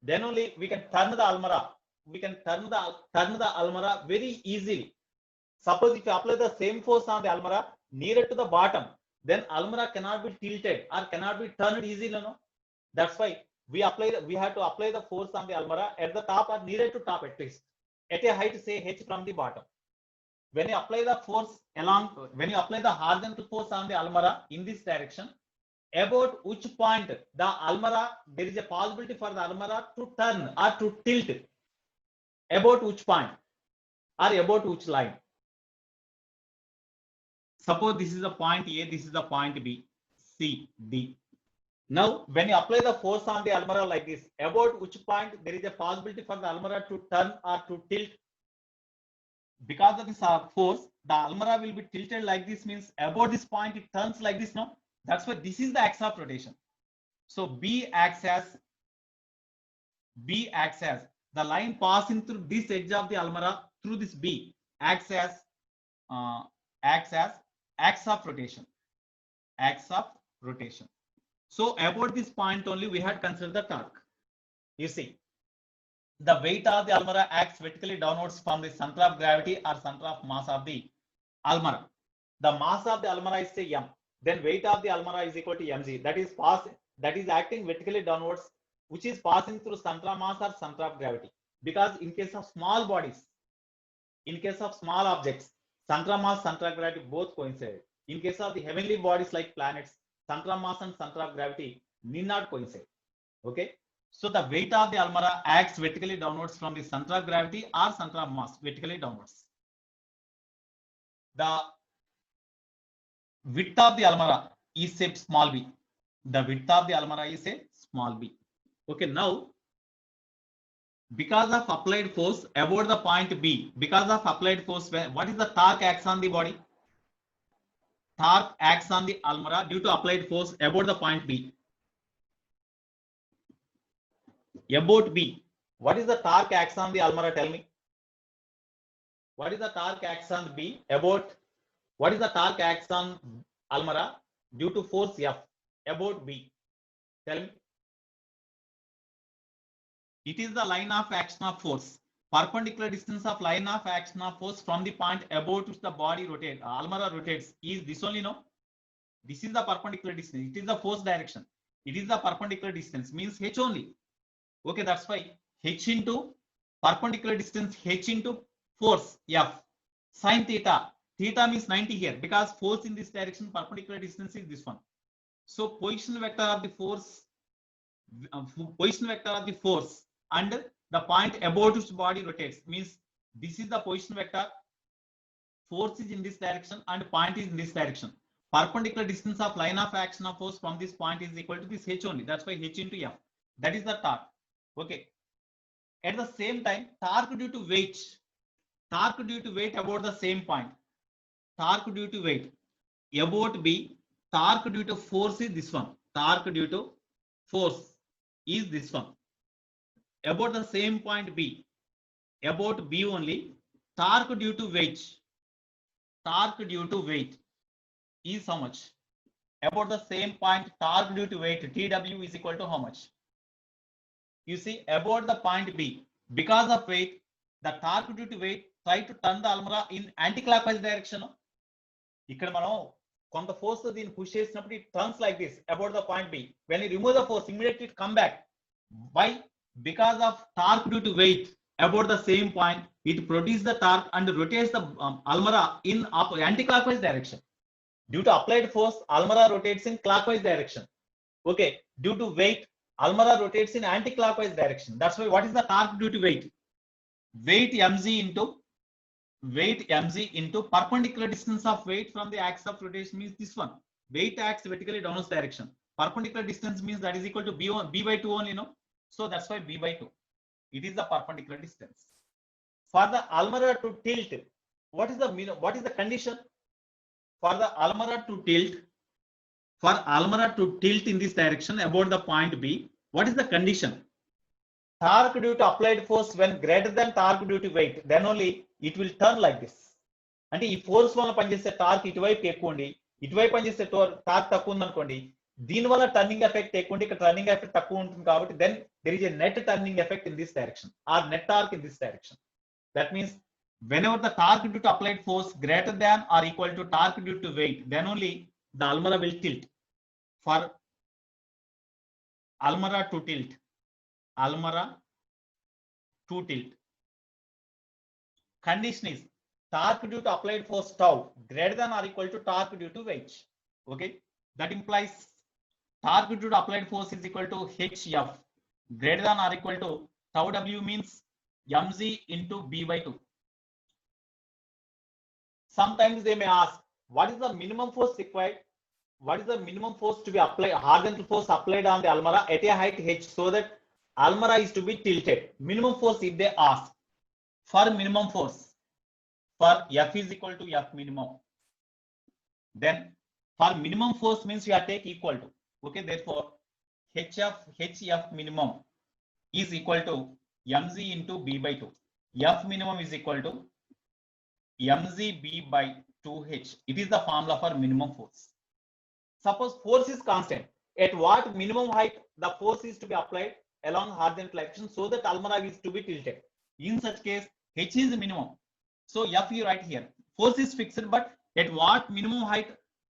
Then only we can turn the almara. We can turn the almara very easily. Suppose if you apply the same force on the almara nearer to the bottom, then almara cannot be tilted or cannot be turned easily. No? That's why we have to apply the force on the almara at the top or nearer to top at least, at a height say h from the bottom. When you apply the horizontal force on the almara in this direction, about which point the almara, there is a possibility for the almara to turn or to tilt. About which point or about which line? Suppose this is the point A, this is the point B, C, D. Now, when you apply the force on the almara like this, about which point there is a possibility for the almara to turn or to tilt? Because of this force, the almara will be tilted like this, means about this point it turns like this, no? That's why this is the axis of rotation. So B acts as the line passing through this edge of the almara through this B acts as axis of rotation. So about this point only we had considered the torque. You see, the weight of the almara acts vertically downwards from the center of gravity or center of mass of the almara. The mass of the almara is say m. Then weight of the almara is equal to mg. That is acting vertically downwards, which is passing through center of mass or center of gravity. Because in case of small bodies, in case of small objects, center of mass, center of gravity both coincide. In case of the heavenly bodies like planets, center of mass and center of gravity need not coincide. Okay. So the weight of the almara acts vertically downwards from the center of gravity or center of mass vertically downwards. The width of the almara is a small b. The width of the almara is a small b. Okay, now because of applied force about the point B, because of applied force, what is the torque acts on the body? Torque acts on the almara due to applied force about the point B. About B, what is the torque acts on the almara? Tell me. What is the torque acts on B? About what is the torque acts on almara due to force F about B? Tell me. It is the line of action of force. Perpendicular distance of line of action of force from the point about which the body rotates, almara rotates, is this only, no? This is the perpendicular distance. It is the force direction. It is the perpendicular distance, means h only. Okay, that's why h into perpendicular distance, h into force F sin theta. Theta means 90 here, because force in this direction, perpendicular distance is this one. So position vector of the force, and the point about which body rotates, means this is the position vector, force is in this direction and point is in this direction. perpendicular distance of line of action of force from this point is equal to this h only. That's why h into f. That is the torque. Okay. At the same time, torque due to weight about the same point. Torque due to weight about B. Torque due to force is this one. Torque due to force is this one. About the same point B. About B only. Torque due to weight. Torque due to weight is how much? About the same point, torque due to weight TW is equal to how much? You see, about the point B, because of weight, the torque due to weight try to turn the almara in anti-clockwise direction. ఇక్కడ మనం కొంత force దీన్ని push చేసినప్పుడు it turns like this about the point B. When you remove the force, immediately it come back. Why? Because of torque due to weight about the same point, it produces the torque and rotates the almara in anti-clockwise direction. Due to applied force, almara rotates in clockwise direction. Okay. Due to weight, almara rotates in anti-clockwise direction. That's why what is the torque due to weight? Weight mg into perpendicular distance of weight from the axis of rotation means this one. Weight acts vertically downwards direction. Perpendicular distance means that is equal to b by 2 only, no? So that's why b by 2. It is the perpendicular distance. For the almara to tilt, what is the condition? For the almara to tilt in this direction about the point B, what is the condition? Torque due to applied force when greater than torque due to weight, then only it will turn like this. అంటే ఈ force వల్ల పనిచేసే torque ఇటువైపు ఎక్కువ ఉండి ఇటువైపు పనిచేసే torque తక్కువ ఉంది అనుకోండి, దీని వల్ల టర్నింగ్ ఎఫెక్ట్ ఎక్కువ ఉండి ఇక్కడ టర్నింగ్ ఎఫెక్ట్ తక్కువ ఉంటుంది కాబట్టి then there is a net turning effect in this direction or net torque in this direction. That means whenever the torque due to applied force greater than or equal to torque due to weight, then only the almara will tilt. For almara to tilt, condition is torque due to applied force tau greater than or equal to torque due to weight. Okay, that implies torque due to applied force is equal to hf greater than or equal to tau w means mg into b by 2. Sometimes they may ask, what is the minimum force required? What is the minimum force to be applied, horizontal force applied on the almara at a height h so that almara is to be tilted? Minimum force if they ask. For minimum force, for F is equal to F minimum. Then for minimum force means you have to take equal to. Okay, therefore HF minimum is equal to mg into b by 2. F minimum is equal to mg b by 2h. It is the formula for minimum force. Suppose force is constant. At what minimum height the force is to be applied along horizontal direction so that almara is to be tilted? In such case, h is the minimum. So F you write here. Force is fixed, but at what minimum height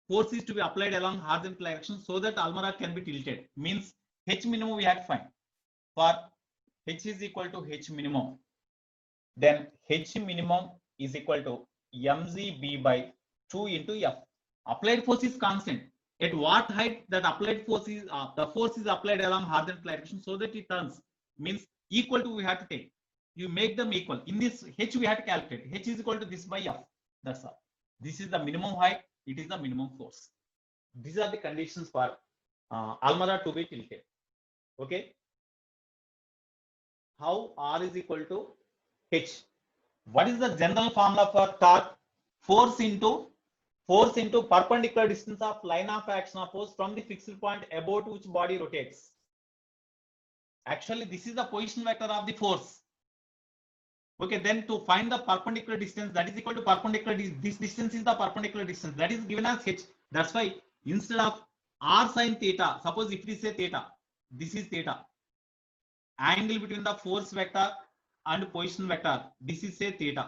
force is to be applied along horizontal direction so that almara can be tilted? Means h minimum we have to find. For h is equal to h minimum, then h minimum is equal to mg b by 2 into F. Applied force is constant. At what height that applied force is the force is applied along horizontal direction so that it turns, means equal to we have to take. You make them equal. In this h we have to calculate. H is equal to this by F. That's all. This is the minimum height. It is the minimum force. These are the conditions for almara to be tilted. Okay. How R is equal to H? What is the general formula for torque? Force into perpendicular distance of line of action of force from the fixed point about which body rotates. Actually, this is the position vector of the force. Okay, then to find the perpendicular distance, that is equal to perpendicular, this distance is the perpendicular distance that is given as h. That's why instead of r sin theta, suppose if we say theta, this is theta. Angle between the force vector and position vector, this is say theta.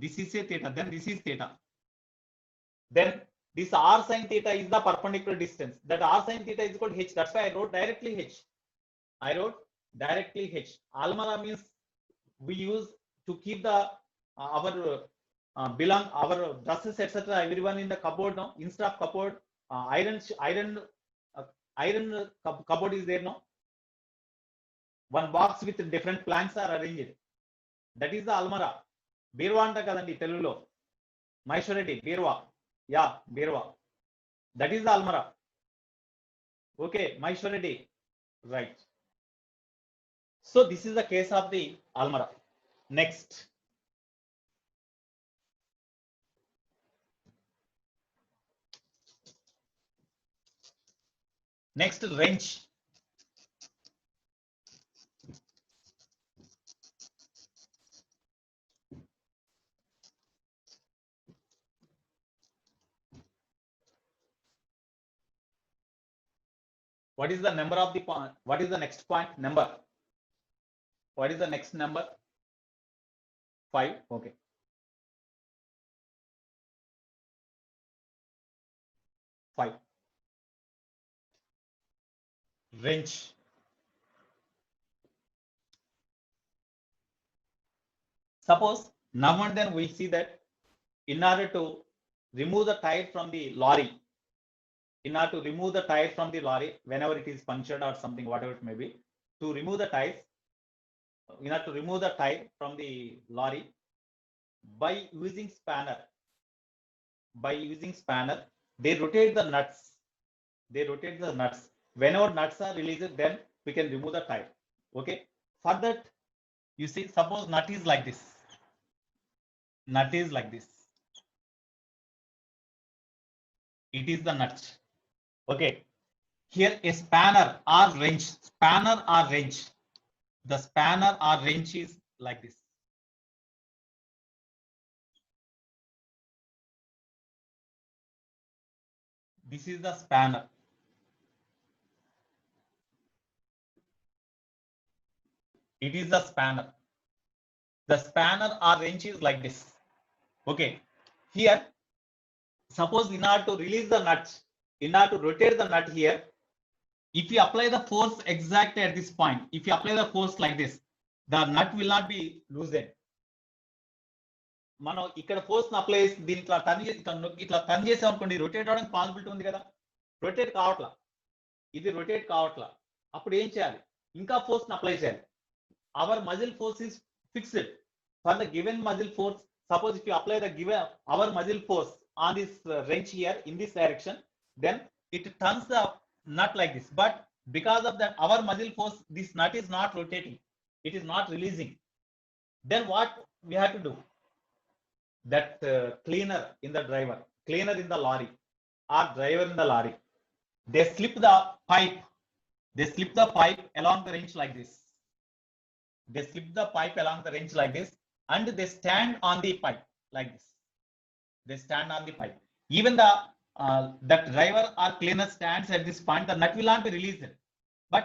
This is say theta, then this is theta. Then this r sin theta is the perpendicular distance. That r sin theta is equal to h. That's why I wrote directly h. Almara means we use to keep the our dresses etc. everyone in the cupboard now. Instead of cupboard, iron cupboard is there now. One box with different planks are arranged. That is the almara. Birwa anta kadandi Telugulo. Maishwareti birwa. Yeah, Birwa. That is the Almara. Okay, Maheshwar Reddy. Right. So this is the case of the Almara. Next. Next, wrench. What is the number of the point? What is the next point? Number. What is the next number? 5. Okay. Five. Wrench. Suppose now and then we see that in order to remove the tire from the lorry, whenever it is punctured or something, whatever it may be, to remove the tires, in order to remove the tire from the lorry by using spanner, they rotate the nuts. Whenever nuts are released, then we can remove the tire. Okay. For that, you see, suppose nut is like this. It is the nut. Okay. Here a spanner or wrench. The spanner or wrench is like this. This is the spanner. It is the spanner. The spanner or wrench is like this. Okay. Here, suppose in order to release the nut, in order to rotate the nut here, if you apply the force exactly at this point, if you apply the force like this, the nut will not be loosened. మనం ఇక్కడ force apply చేసి దీని ఇట్లా turn చేసాం అనుకోండి, rotate అవడానికి possibility ఉంది కదా, రొటేట్ కావట్లా, ఇది రొటేట్ కావట్లా. అప్పుడు ఏం చేయాలి? ఇంకా ఫోర్స్ అప్లై చేయాలి. Our muscle force is fixed for the given muscle force. Suppose if you apply the given our muscle force on this wrench here in this direction, then it turns the nut like this. But because of that our muscle force, this nut is not rotating, it is not releasing. Then what we have to do? That cleaner in the lorry or driver in the lorry, they slip the pipe along the wrench like this. And they stand on the pipe like this. Even that driver or cleaner stands at this point, the nut will not be released. But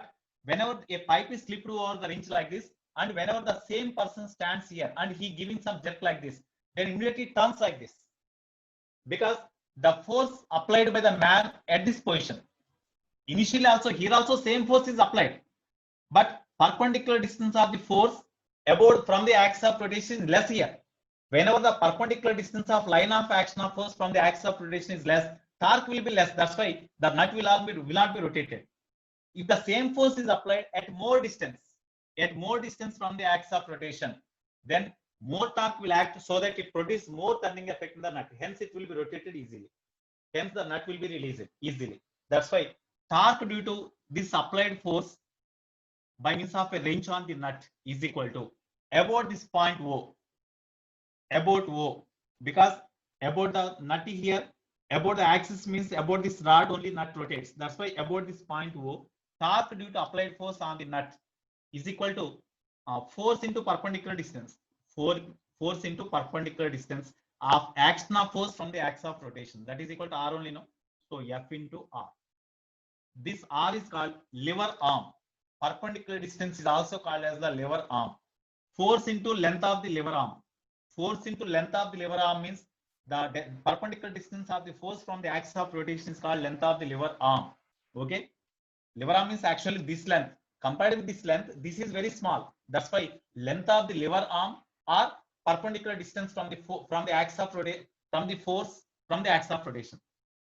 whenever a pipe is slipped over the wrench like this, and whenever the same person stands here and he giving some jerk like this, then immediately turns like this, because the force applied by the man at this position, initially also here also same force is applied, but perpendicular distance of the force about from the axis of rotation is less here. Whenever the perpendicular distance of line of action of force from the axis of rotation is less, torque will be less. That's why the nut will not be rotated. If the same force is applied at more distance from the axis of rotation, then more torque will act so that it produces more turning effect in the nut. Hence, it will be rotated easily. Hence, the nut will be released easily. That's why torque due to this applied force by means of a wrench on the nut is equal to about this point O. About O, because about the nut here, about the axis means about this rod only nut rotates. That's why about this point O, torque due to applied force on the nut is equal to force into perpendicular distance. Force into perpendicular distance of action of force from the axis of rotation. That is equal to R only, no? So F into R. This R is called lever arm. Perpendicular distance is also called as the lever arm. Force into length of the lever arm. Force into length of the lever arm means the perpendicular distance of the force from the axis of rotation is called length of the lever arm. Okay. Lever arm is actually this length. Compared with this length, this is very small. That's why length of the lever arm or perpendicular distance from the axis of rotation, from the force from the axis of rotation.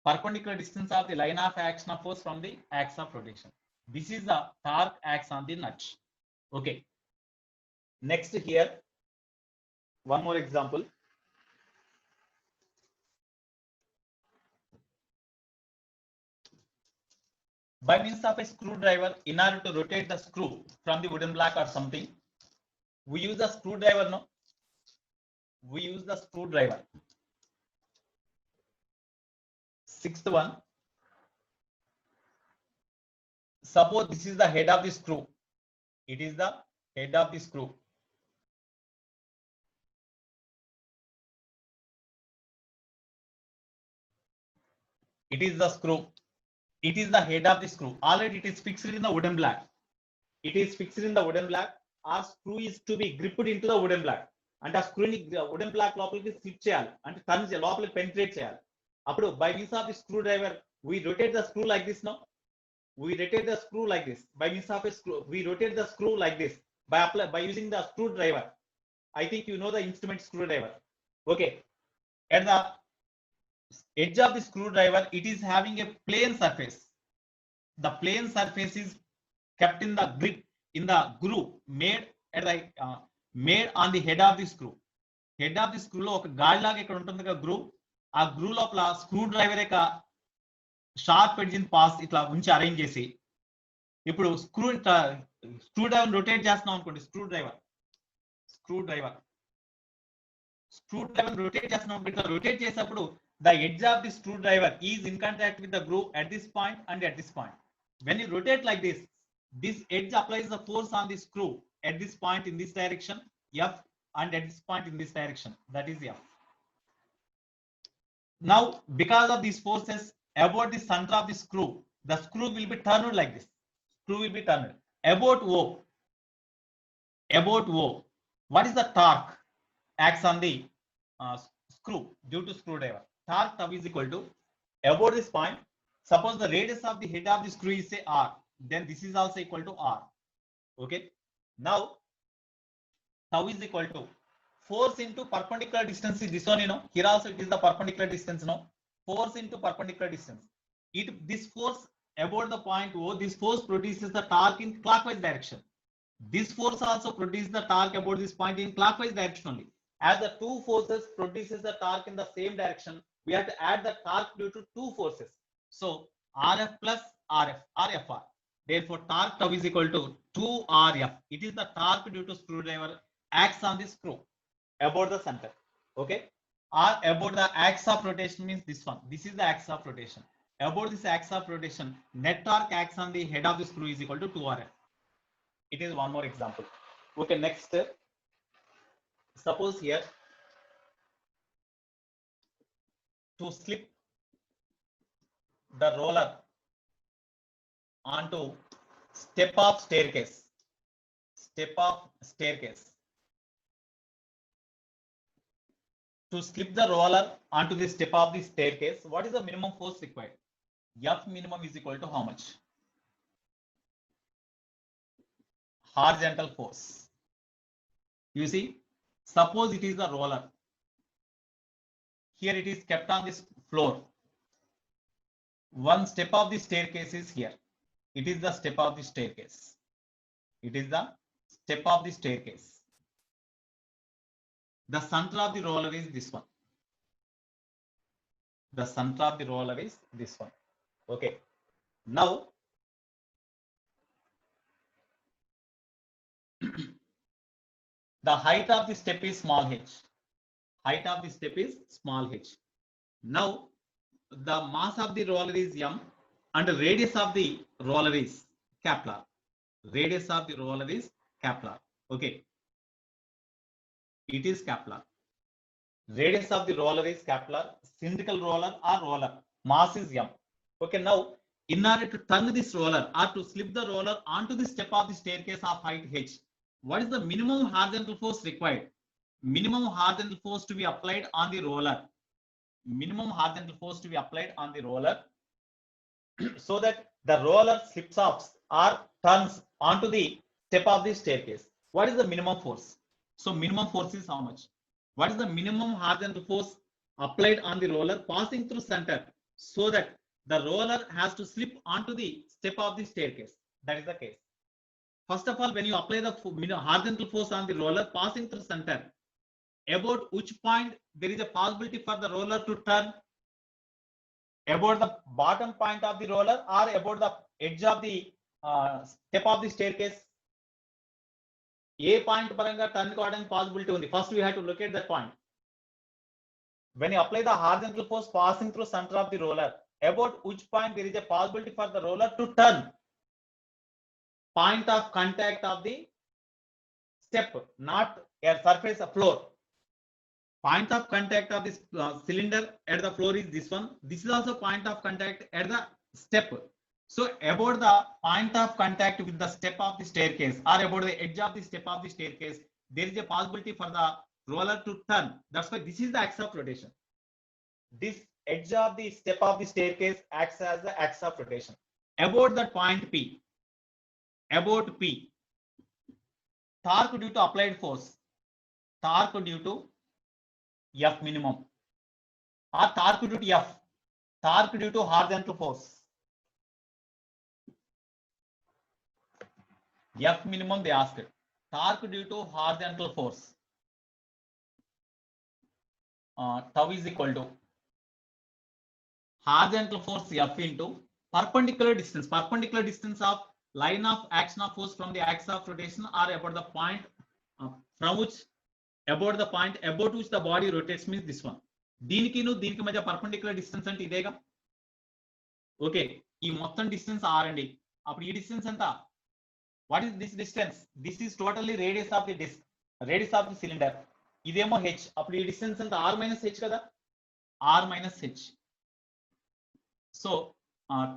Perpendicular distance of the line of action of force from the axis of rotation. This is the torque acts on the nut. Okay. Next here, one more example. By means of a screwdriver, in order to rotate the screw from the wooden block or something, we use the screwdriver. No, we use the screwdriver. Sixth one, suppose this is the head of the screw. It is the head of the screw. It is the screw. It is the head of the screw. Already it is fixed in the wooden block. It is fixed in the wooden block. Our screw is to be gripped into the wooden block. అంటే ఆ స్క్రూని wooden black లోపలికి slip చేయాలి, అంటే turn చేయాలి, లోపలికి penetrate చేయాలి. అప్పుడు by means of the screw driver we rotate the screw like this. Now we rotate the screw like this. By means of a screw, we rotate the screw like this by using the screwdriver. I think you know the instrument screwdriver. Okay, at the edge of the screwdriver, it is having a plane surface. The plane surface is kept in the grip, in the groove made at the made on the head of the screw. Head of the screw లో ఒక గాడి లాగా ఇక్కడ ఉంటుంది కదా groove. ఆ groove లోపల screw driver యొక్క షార్ప్ ఎడ్జిన్ పాస్ ఇట్లా ఉంచి అరేంజ్ చేసి, ఇప్పుడు స్క్రూ డ్రైవర్ రొటేట్ చేస్తున్నాం అనుకోండి. స్క్రూ డ్రైవర్ రొటేట్ చేస్తున్నాం అనుకోండి. ఇట్లా రొటేట్ చేసేటప్పుడు the edge of the screwdriver is in contact with the groove at this point and at this point. When you rotate like this, this edge applies the force on the screw at this point in this direction, F, and at this point in this direction, that is F. Now, because of these forces about the center of the screw, the screw will be turned like this. Screw will be turned about O. What is the torque acts on the screw due to screwdriver? Torque tau is equal to about this point. Suppose the radius of the head of the screw is say R, then this is also equal to R. Okay. Now tau is equal to force into perpendicular distance is this one, you know. Here also it is the perpendicular distance, no. Force into perpendicular distance. This force about the point O, this force produces the torque in clockwise direction. This force also produces the torque about this point in clockwise direction only. As the two forces produces the torque in the same direction, we have to add the torque due to two forces. So RF plus RFR. Therefore, torque tau is equal to 2RF. It is the torque due to screwdriver acts on the screw about the center. Okay. Or about the axis of rotation means this one. This is the axis of rotation. About this axis of rotation, net torque acts on the head of the screw is equal to 2RF. It is one more example. Okay, next. Suppose here, to slip the roller onto step of staircase. To slip the roller onto the step of the staircase, what is the minimum force required? F minimum is equal to how much? Horizontal force. You see, suppose it is the roller. Here it is kept on this floor. One step of the staircase is here. It is the step of the staircase. The center of the roller is this one. Okay. Now, the height of the step is small h. Now, the mass of the roller is m and the radius of the roller is capital R. Okay. It is capital R. Radius of the roller is capital R. Cylindrical roller or roller. Mass is m. Okay. Now, in order to turn this roller or to slip the roller onto the step of the staircase of height h, what is the minimum horizontal force required? Minimum horizontal force to be applied on the roller. So that the roller slips off or turns onto the step of the staircase. What is the minimum force? So minimum force is how much? What is the minimum horizontal force applied on the roller passing through center so that the roller has to slip onto the step of the staircase? That is the case. First of all, when you apply the horizontal force on the roller passing through center, about which point there is a possibility for the roller to turn? About the bottom point of the roller or about the edge of the step of the staircase? A point paranga turn కావడానికి possibility ఉంది. First we have to locate that point. When you apply the horizontal force passing through center of the roller, about which point there is a possibility for the roller to turn? Point of contact of the step, not a surface, a floor. Point of contact of this cylinder at the floor is this one. This is also point of contact at the step. So about the point of contact with the step of the staircase or about the edge of the step of the staircase, there is a possibility for the roller to turn. That's why this is the axis of rotation. This edge of the step of the staircase acts as the axis of rotation. About that point P, about P, torque due to applied force, torque due to F minimum, or torque due to F, torque due to horizontal force. F minimum they asked. Torque due to horizontal force. Tau is equal to horizontal force F into perpendicular distance. Perpendicular distance of line of action of force from the axis of rotation or about the point from which about the point about which the body rotates means this one. దీనికి మధ్య perpendicular distance అంటే ఇదేగా. Okay, ఈ మొత్తం distance r అండి. అప్పుడు ఈ distance ఎంత? What is this distance? This is totally radius of the disc, radius of the cylinder. ఇదేమో h. అప్పుడు ఈ డిస్టెన్స్ ఎంత? r మైనస్ h కదా, r minus h. So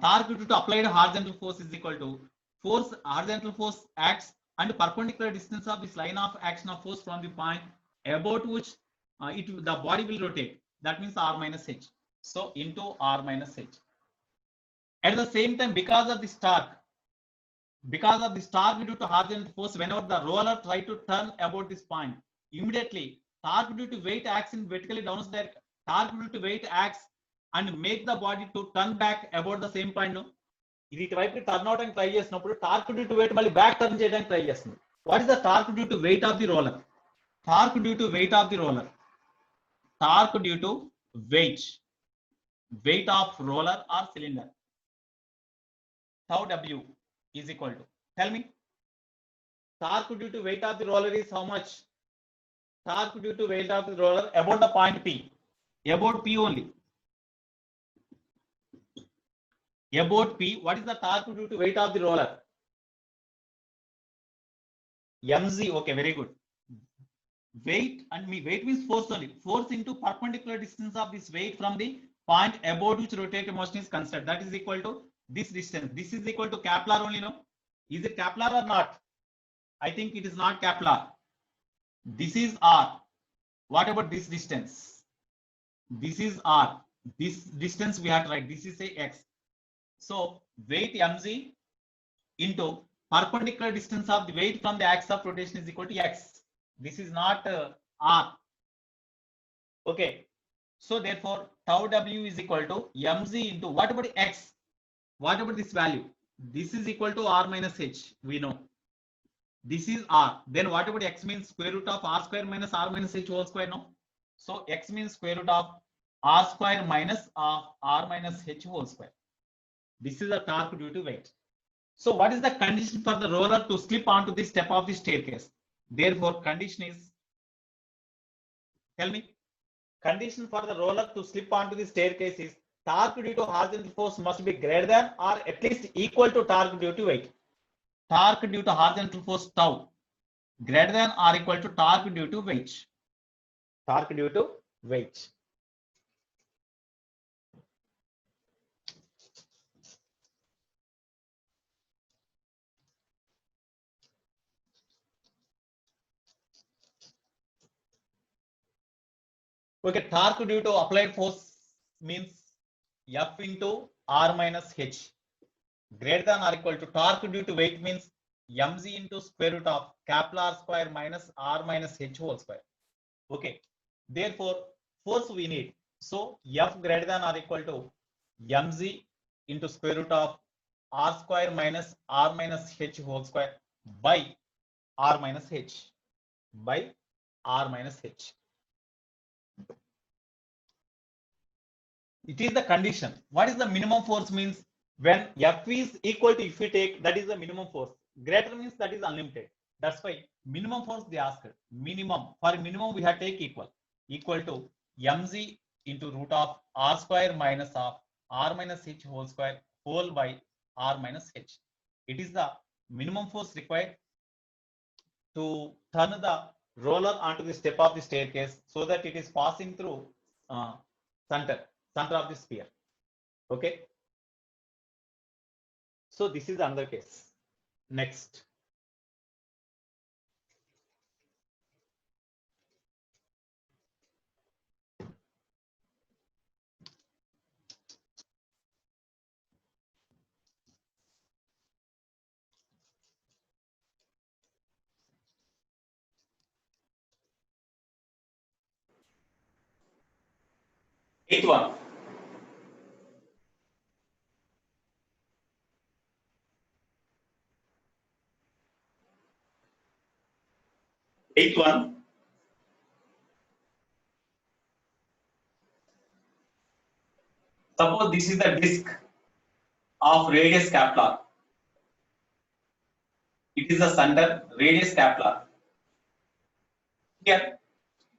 torque due to applied horizontal force is equal to force, horizontal force acts and perpendicular distance of this line of action of force from the point about which the body will rotate. That means r minus h. So into r minus h. At the same time, because of this torque due to horizontal force, whenever the roller try to turn about this point, immediately torque due to weight acts in vertically downwards direction. Torque due to weight acts and make the body to turn back about the same point. No, ఇది ఇటువైపు turn అవడానికి try చేసినప్పుడు torque due to wait మళ్ళీ back turn చేయడానికి try చేస్తుంది. What is the torque due to weight of the roller? Torque due to weight of the roller, torque due to weight of roller or cylinder, tau w is equal to, tell me, torque due to weight of the roller is how much? Torque due to weight of the roller about the point P, about P only. About P, what is the torque due to weight of the roller? mg. Okay, very good. Weight and weight means force only. Force into perpendicular distance of this weight from the point about which rotating motion is considered. That is equal to this distance. This is equal to Kepler only, no? Is it Kepler or not? I think it is not Kepler. This is r. What about this distance? This is r. This distance we have to write. This is say x. So weight mg into perpendicular distance of the weight from the axis of rotation is equal to x. This is not r. Okay. So therefore tau w is equal to mg into what about x? What about this value? This is equal to r minus h. We know this is r. Then what about x means square root of r square minus r minus h whole square. No. So x means square root of r square minus r minus h whole square. This is the torque due to weight. So what is the condition for the roller to slip onto the step of the staircase? Therefore condition is, tell me, condition for the roller to slip onto the staircase is torque due to horizontal force must be greater than or at least equal to torque due to weight. Torque due to horizontal force tau greater than or equal to torque due to weight. Torque due to weight. Okay, torque due to applied force means F into R minus H greater than or equal to torque due to weight means mg into square root of Kepler square minus R minus H whole square. Okay, therefore force we need. So F greater than or equal to mg into square root of R square minus R minus H whole square by R minus H, by R minus H. It is the condition. What is the minimum force means? when F is equal to, if we take, that is the minimum force, greater means that is unlimited. That's why minimum force they asked. Minimum, for minimum we have take equal to mg into root of r square minus of r minus h whole square whole by r minus h. It is the minimum force required to turn the roller onto the step of the staircase so that it is passing through center of the sphere. Okay. So this is another case. Next. Eighth one. Eighth one. Suppose this is the disk of radius Kepler. It is the center radius Kepler. Here,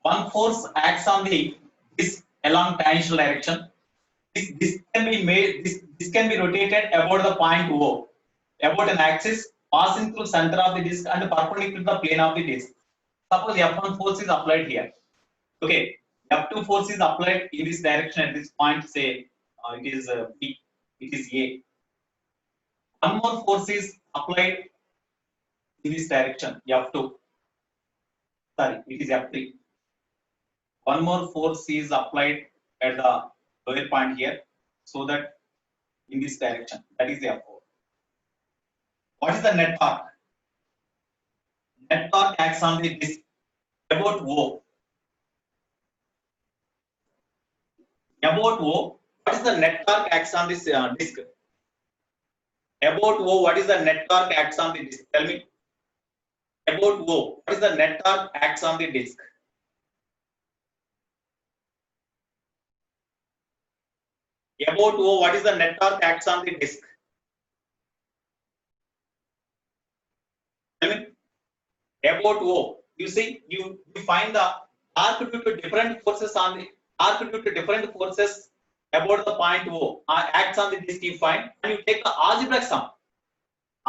one force acts on the disk along tangential direction. This can be made. This can be rotated about the point O, about an axis passing through center of the disk and perpendicular to the plane of the disk. Suppose F1 force is applied here. Okay, F2 force is applied in this direction at this point. Say it is B, it is A. One more force is applied in this direction, F2. Sorry, it is F3. One more force is applied at the lower point here, so that in this direction, that is F4. What is the net torque? Net torque acts on the disk about O. About O, what is the net torque acts on this disk? About O, what is the net torque acts on the disk? Tell me. About O, what is the net torque acts on the disk? About O, what is the net torque acts on the disk? Tell me. About O, you see, you find the torque due to different forces on the torque due to different forces about the point O acts on the disk. You find and you take the algebraic sum.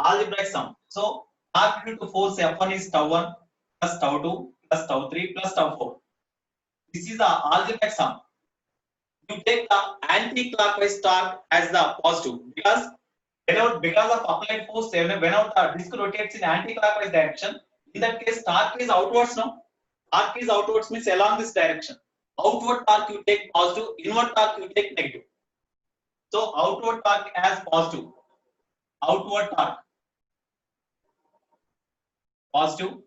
Algebraic sum. So torque due to force F1 is tau 1 plus tau 2 plus tau 3 plus tau 4. This is the algebraic sum. You take the anti-clockwise torque as the positive because of applied force, whenever the disk rotates in anti-clockwise direction, in that case torque is outwards. No, torque is outwards means along this direction. Outward torque you take positive, inward torque you take negative. So outward torque as positive, outward torque positive,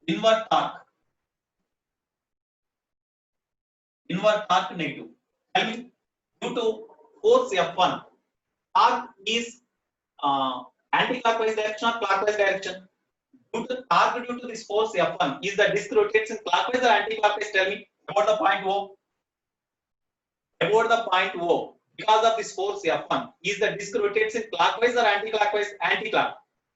inward torque negative. Tell me, due to force F1, torque is anti-clockwise direction or clockwise direction? Due to this force F1, is the disk rotates in clockwise or anti-clockwise? Tell me about the point O. About the point O, because of this force F1, is the disk rotates in clockwise or anti-clockwise?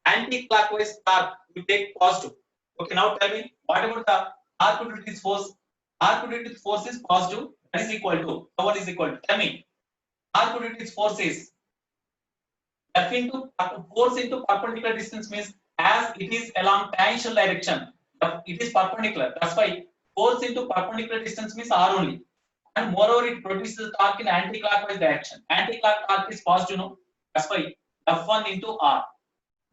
Anti-clockwise torque you take positive. Okay, now tell me what about the torque due to this force? Torque due to this force is positive. That is equal to what is equal to? Tell me. Torque due to this force is F into force into perpendicular distance means as it is along tangential direction, it is perpendicular. That's why force into perpendicular distance means R only. And moreover, it produces torque in anti-clockwise direction. Anti-clockwise torque is positive, no? That's why F1 into R.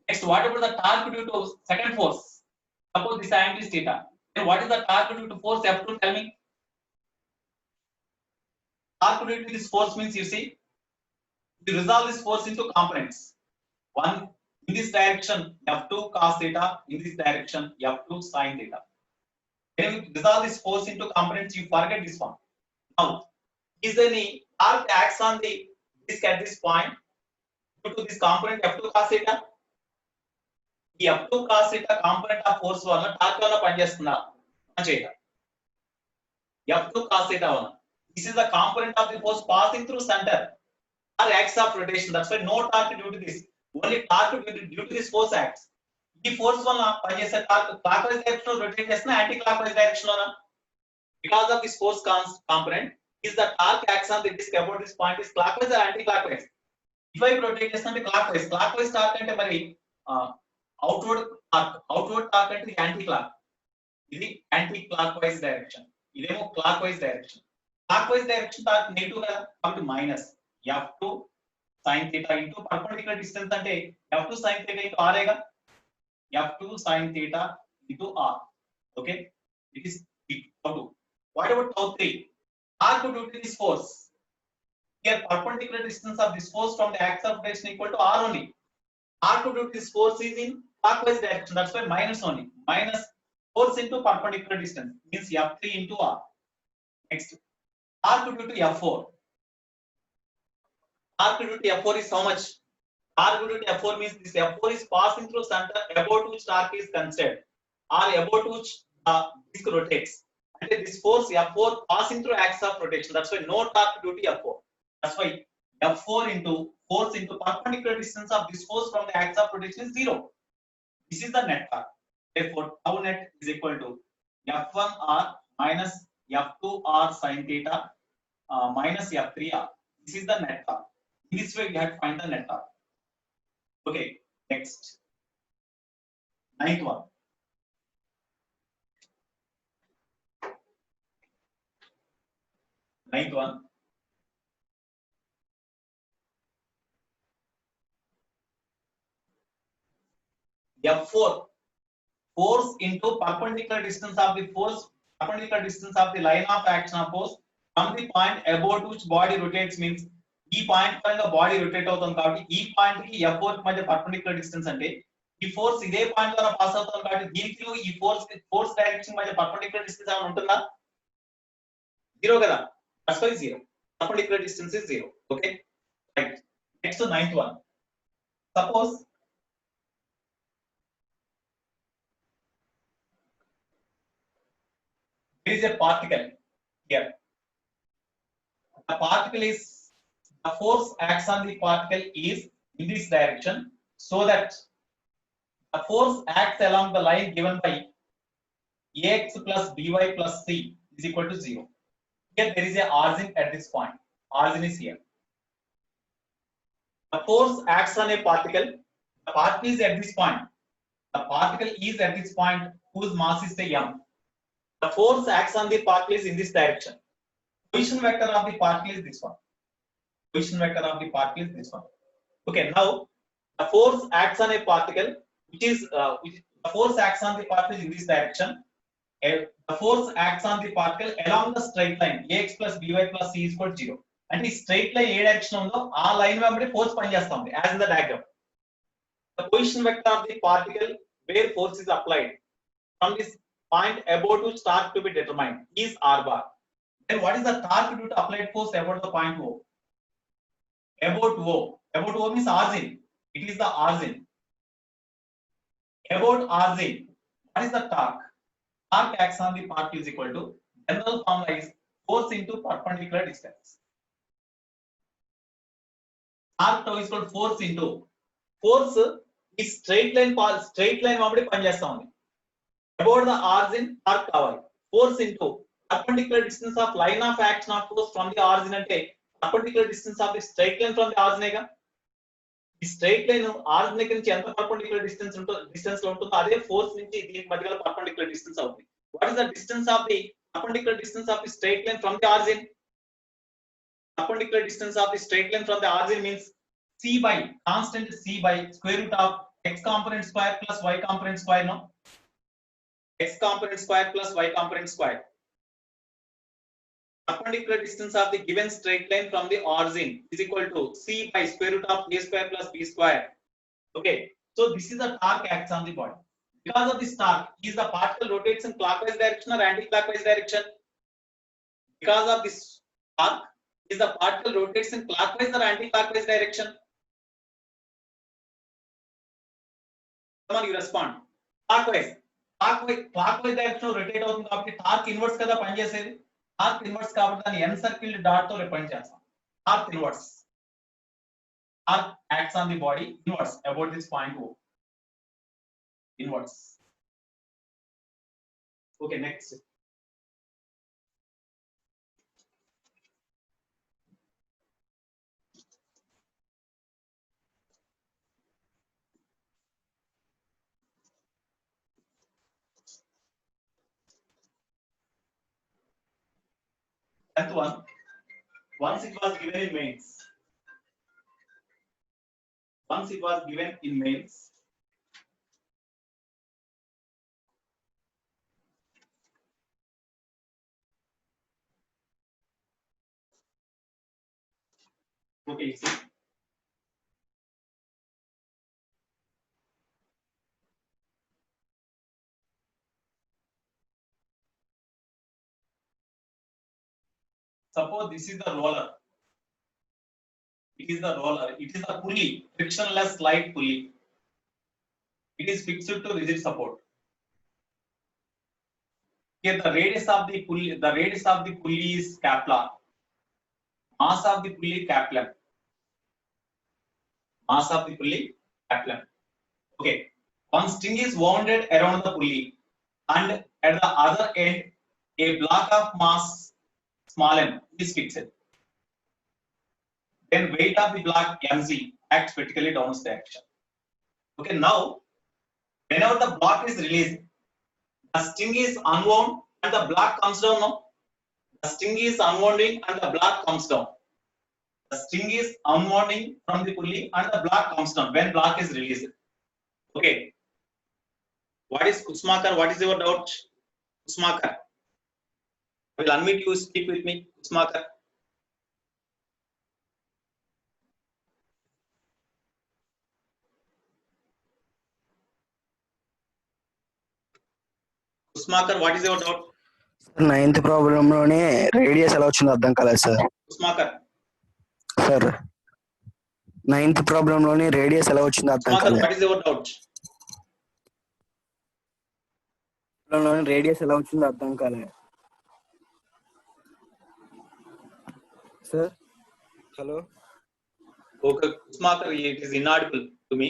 Next, what about the torque due to second force? Suppose this angle is theta. Then what is the torque due to force F2? Tell me. Torque due to this force means, you see, we resolve this force into components. One in this direction F2 cos theta, in this direction F2 sin theta. When you resolve this force into components, you forget this one. Now, is there any torque acts on the disk at this point due to this component F2 cos theta? The F2 cos theta component of force valla torque valla panchestunda pancheta. F2 cos theta valla. This is the component of the force passing through center. are acts of rotation. That's why no torque due to this. Only torque due to this force acts. ఈ force వల్ల పనిచేసే torque clock wise direction లో rotate చేస్తున్నా anti clock wise direction లోనా because of this force component is the torque acts on the disc about this point is clockwise or anti clockwise ఇటువైపు rotate చేస్తుంటే clockwise torque అంటే మరి outward torque అంటే anti clock ఇది anti clock wise direction ఇదేమో clock wise direction torque negative కదా కాబట్టి minus f2 sin theta into perpendicular distance అంటే f2 sin theta into r ఏగా f2 sin theta into r okay it is equal to what about tau 3 r due to this force here perpendicular distance of this force from the axis of rotation equal to r only r due to this force is in clockwise direction that's why minus only minus force into perpendicular distance means f3 into r next r due to f4 r due to f4 is how much r due to f4 means this f4 is passing through center about which torque is considered or about which disc rotates and this force f4 passing through axis of rotation that's why no torque due to f4 that's why f4 into force into perpendicular distance of this force from the axis of rotation is 0 this is the net torque therefore tau net is equal to f1r minus f2r sin theta minus f3r this is the net torque in this way we have to find the net torque okay next ninth one f4 force into perpendicular distance of the line of action of force from the point about which body rotates means ఈ point పైన body rotate అవుతుంది కాబట్టి ఈ point కి f4 కి మధ్య perpendicular distance అంటే ఈ ఫోర్స్ ఇదే పాయింట్ ద్వారా పాస్ అవుతుంది కాబట్టి దీనికి ఈ ఫోర్స్ డైరెక్షన్ మధ్య పర్పెండిక్యులర్ డిస్టెన్స్ ఏమైనా ఉంటుందా జీరో కదా that's why 0 perpendicular distance is 0 okay right next to ninth one suppose there is a particle here the particle is the force acts on the particle is in this direction so that the force acts along the line given by ax plus by plus c is equal to 0 here there is a origin at this point origin is here the force acts on a particle the particle is at this point whose mass is the m the force acts on the particle is in this direction position vector of the particle is this one okay now the force acts on a particle which is the force acts on the particle in this direction the force acts on the particle along the straight line ax plus by plus c is equal to 0 and the straight line A direction ఉందో ఆ line వెంబడి force పనిచేస్తుంది as in the diagram the position vector of the particle where force is applied from this point about which torque to be determined is r bar then what is the torque due to applied force about the point o about o means origin it is the origin about origin what is the torque acts on the particle is equal to general formula is force into perpendicular distance torque is equal to force into force is straight line వెంబడి పనిచేస్తా ఉంది about the origin torque కావాలి force into perpendicular distance of line of action of force from the origin అంటే perpendicular distance of the straight line from the origin ఏగా ఈ straight line origin దగ్గర నుంచి ఎంత perpendicular distance లో ఉంటుందో అదే force నుంచి దీనికి మధ్యలో perpendicular distance అవుతుంది what is the distance of the perpendicular distance of the straight line from the origin perpendicular distance of the straight line from the origin means c by constant c by square root of x component square plus y component square no x component square plus y component square perpendicular distance of the given straight line from the origin is equal to c by square root of a square plus b square okay so this is the torque acts on the body because of this torque is the particle rotates in clockwise direction or anti-clockwise direction because of this torque is the particle rotates in clockwise or anti-clockwise direction come on you respond clockwise direction rotate అవుతుంది కాబట్టి torque inverse కదా పని చేసేది torque inverse కాబట్టి దాన్ని n circled dot తో represent చేస్తాం torque inverse arc acts on the body inwards about this point O. Inwards. Okay, next. Tenth one. Once it was given in mains. Once it was given in mains. Okay, see. Suppose this is the roller. It is the roller. It is the pulley, frictionless light pulley. It is fixed to rigid support. Here the radius of the pulley is Kaplan. Mass of the pulley Kaplan. Mass of the pulley Kaplan. Okay. One string is wounded around the pulley, and at the other end, a block of mass small m is fixed. Then weight of the block mg acts vertically downwards direction. Okay. Now, whenever the block is released, the string is unwound and the block comes down. No, the string is unwounding and the block comes down. The string is unwounding from the pulley and the block comes down when block is released. Okay. What is Kutzmacher? What is your doubt? Kutzmacher. I will unmute you. Speak with me. Kutzmacher. Kutzmacher, what is your doubt? Ninth problem లోనే radius ఎలా వచ్చిందో అర్థం కాలేదు sir. Kutzmacher. Sir ninth problem లోనే radius ఎలా వచ్చిందో అర్థం Kutzmacher, కాలేదు. what is your doubt? Radius ఎలా వచ్చిందో అర్థం కాలేదు sir. Hello. Okay, Kutzmacher, it is inaudible to me.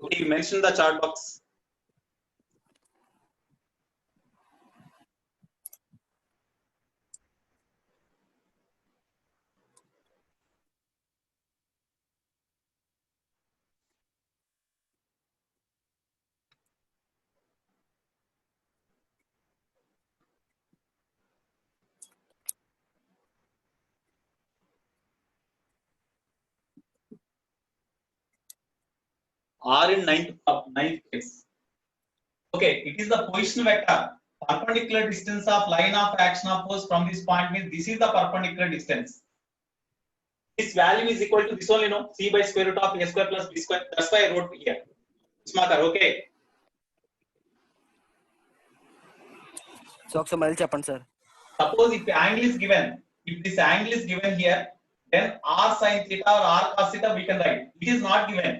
Okay, you mentioned the chart box. R in ninth case. Okay, it is the position vector. Perpendicular distance of line of action of force from this point means this is the perpendicular distance. This value is equal to this only, no? C by square root of a square plus b square. That's why I wrote here. Kutzmacher, okay. So ఒకసారి మళ్ళీ చెప్పండి sir. Suppose if the angle is given, if this angle is given here, then r sin theta or r cos theta we can write. It is not given.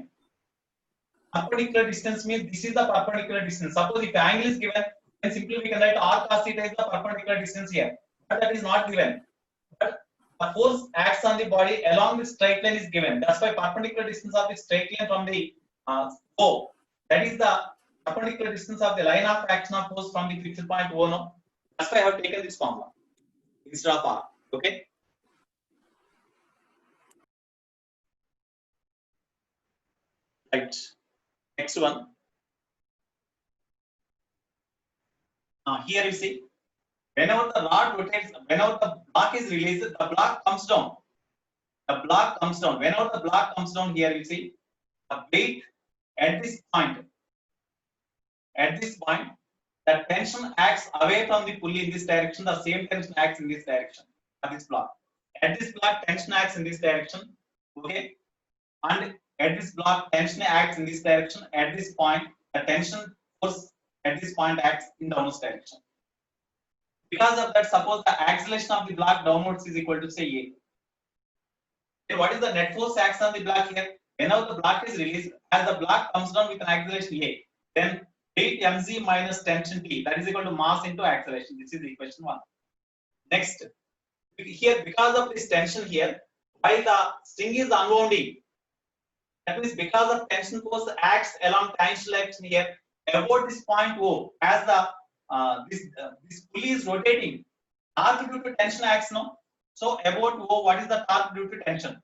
Perpendicular distance means this is the perpendicular distance. Suppose if the angle is given, then simply we can write r cos theta is the perpendicular distance here. But that is not given. But the force acts on the body along the straight line is given. That's why perpendicular distance of the straight line from the O, that is the perpendicular distance of the line of action of force from the fixed point O. No, that's why I have taken this formula instead of r. Okay. Right. Next one. Here you see, whenever the rod rotates, whenever the block is released, the block comes down. The block comes down. Whenever the block comes down, here you see, the weight at this point. At this point, the tension acts away from the pulley in this direction. The same tension acts in this direction. At this block. At this block, tension acts in this direction. Okay, and at this block, tension acts in this direction. At this point, the tension force at this point acts in downwards direction. Because of that, suppose the acceleration of the block downwards is equal to say A. Then what is the net force acts on the block here? Whenever the block is released, as the block comes down with an acceleration A, then weight mg minus tension T, that is equal to mass into acceleration. This is equation 1. Next, here because of this tension here, while the string is unwounding, That means because of tension force acts along tangential axis here about this point O, as the this pulley is rotating, torque due to tension acts no. So about O, what is the torque due to tension?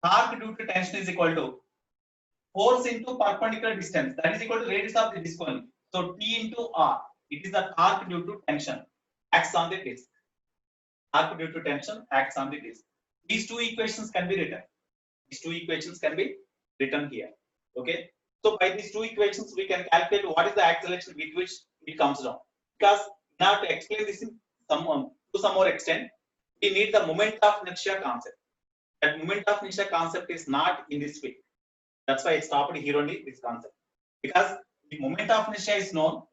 Torque due to tension is equal to force into perpendicular distance, that is equal to radius of the disc only. So T into R, it is the torque due to tension acts on the disc. Torque due to tension acts on the disc. These two equations can be written. These two equations can be written here. Okay. So by these two equations, we can calculate what is the acceleration with which it comes down. Because now to explain this in to some more extent, we need the moment of inertia concept. That moment of inertia concept is not in this way. That's why it stopped here only, this concept. Because the moment of inertia is known,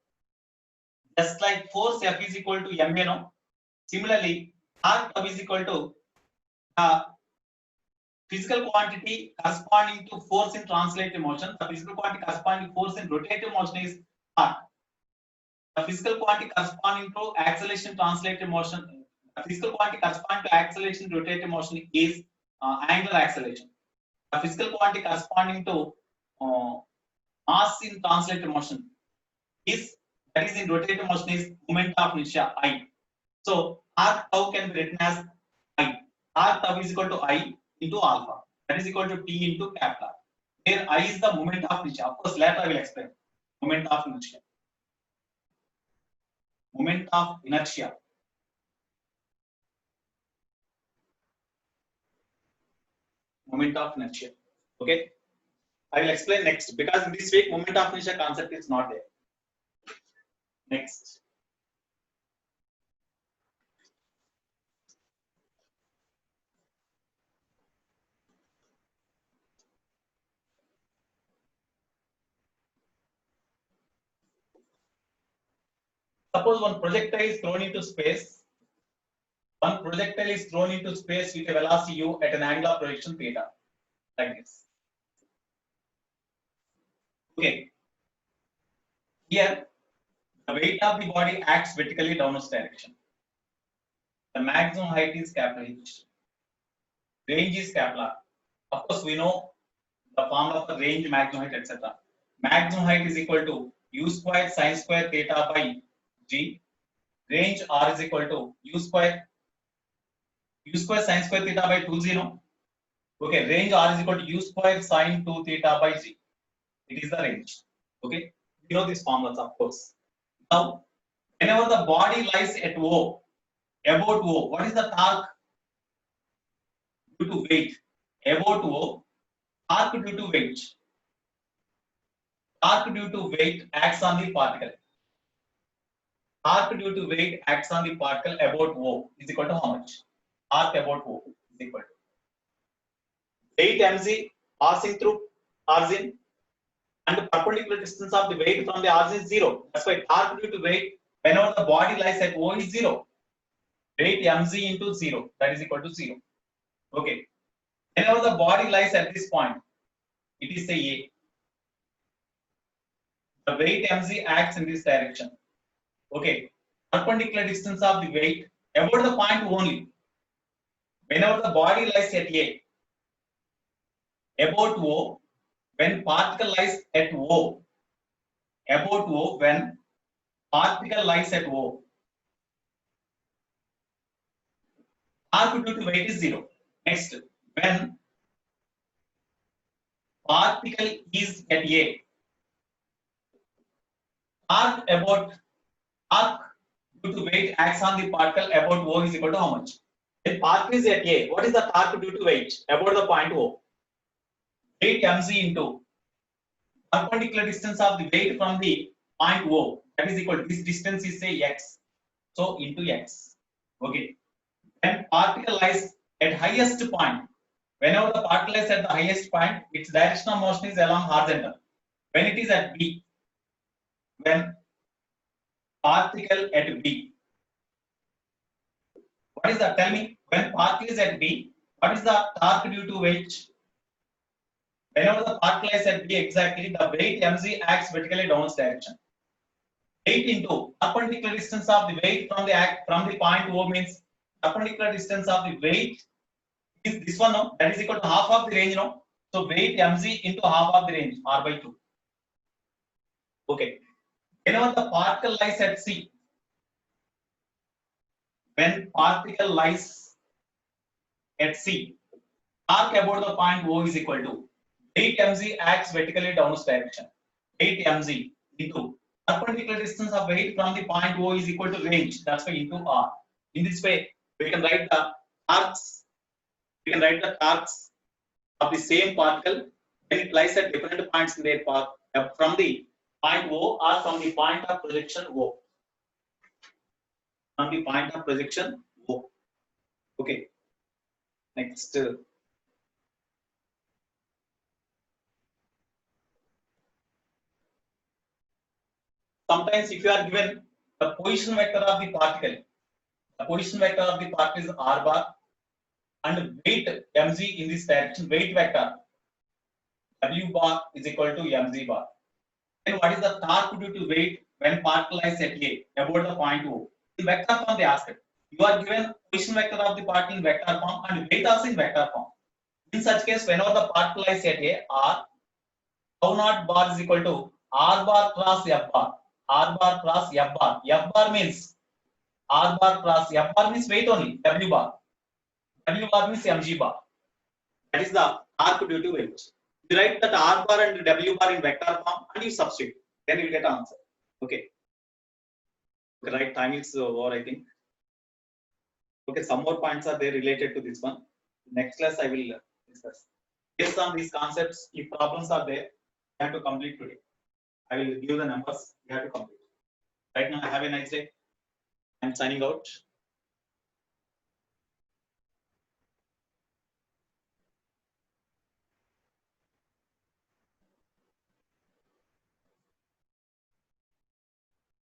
just like force F is equal to ma no. Similarly, torque W is equal to physical quantity corresponding to force in translative motion. The physical quantity corresponding to force in rotative motion is torque. The physical quantity corresponding to acceleration in translative motion, the physical quantity corresponding to acceleration in rotative motion is angular acceleration. The physical quantity corresponding to mass in translative motion is, that is in rotative motion, is moment of inertia I. So torque tau can be written as I. Torque tau is equal to I into alpha, that is equal to T into capital. Where I is the moment of inertia. Of course, later I will explain. Moment of inertia. Moment of inertia. Moment of inertia. Okay. I will explain next, because in this week moment of inertia concept is not there. Next. Suppose one projectile is thrown into space. One projectile is thrown into space with a velocity u at an angle of projection theta, like this. Okay. Here, the weight of the body acts vertically downwards direction. The maximum height is capital H. Range is capital R. Of course, we know the formula for range, maximum height, etc. Maximum height is equal to u square sine square theta by g. Range R is equal to u square sine square theta by 2 Okay, range R is equal to u square sine 2 theta by g. It is the range. Okay, you know these formulas, of course. Now, whenever the body lies at O, about O, what is the torque due to weight? About O, torque due to weight. Torque due to weight acts on the particle. Torque due to weight acts on the particle about O is equal to how much? Torque about O is equal to weight mg passing through origin, and the perpendicular distance of the weight from the origin is 0. That's why torque due to weight, whenever the body lies at O, is 0. Weight mg into 0, that is equal to 0. Okay. Whenever the body lies at this point, it is say A. The weight mg acts in this direction. Okay. Perpendicular distance of the weight about the point only. Whenever the body lies at A, about O, when particle lies at O, about O, when particle lies at O, torque due to weight is 0. Next, when particle is at A, torque due to weight acts on the particle about O is equal to how much? When particle is at A, what is the torque due to weight about the point O? Weight mg into perpendicular distance of the weight from the point O, that is equal to this distance is say x. So into x. Okay. When particle lies at highest point, whenever the particle is at the highest point, its direction of motion is along horizontal. When it is at B, when particle at B, what is that? Tell me. When particle is at B, what is the torque due to weight? Whenever the particle is at B, exactly the weight mg acts vertically downwards direction. Weight into perpendicular distance of the weight from the point O means perpendicular distance of the weight is this one, no? That is equal to half of the range, no? So weight mg into half of the range r by 2. Okay. Whenever the particle lies at C, when particle lies at C, arc about the point O is equal to weight mg acts vertically downwards direction. Weight mg into perpendicular distance of weight from the point O is equal to range. That's why into r. In this way, we can write the arcs. We can write the arcs of the same particle when it lies at different points in their path from the point O or from the point of projection O. From the point of projection O. Okay. Next. Sometimes if you are given the position vector of the particle, the position vector of the particle is r bar and weight mg in this direction, weight vector w bar is equal to mg bar. Then what is the torque due to weight when particle lies at A about the point O? In vector form they ask it. You are given position vector of the particle in vector form and weight also in vector form. In such case, whenever the particle lies at A, r tau naught bar is equal to r bar cross f bar. R bar cross f bar. F bar means r bar cross f bar means weight only. W bar. W bar means mg bar. That is the torque due to weight. You write that r bar and w bar in vector form and you substitute. Then you get answer. Okay. Okay, right. Time is over, I think. Okay, some more points are there related to this one. Next class I will discuss. Based on these concepts, if problems are there, you have to complete today. I will give the numbers. You have to complete. Right now, have a nice day. I'm signing out.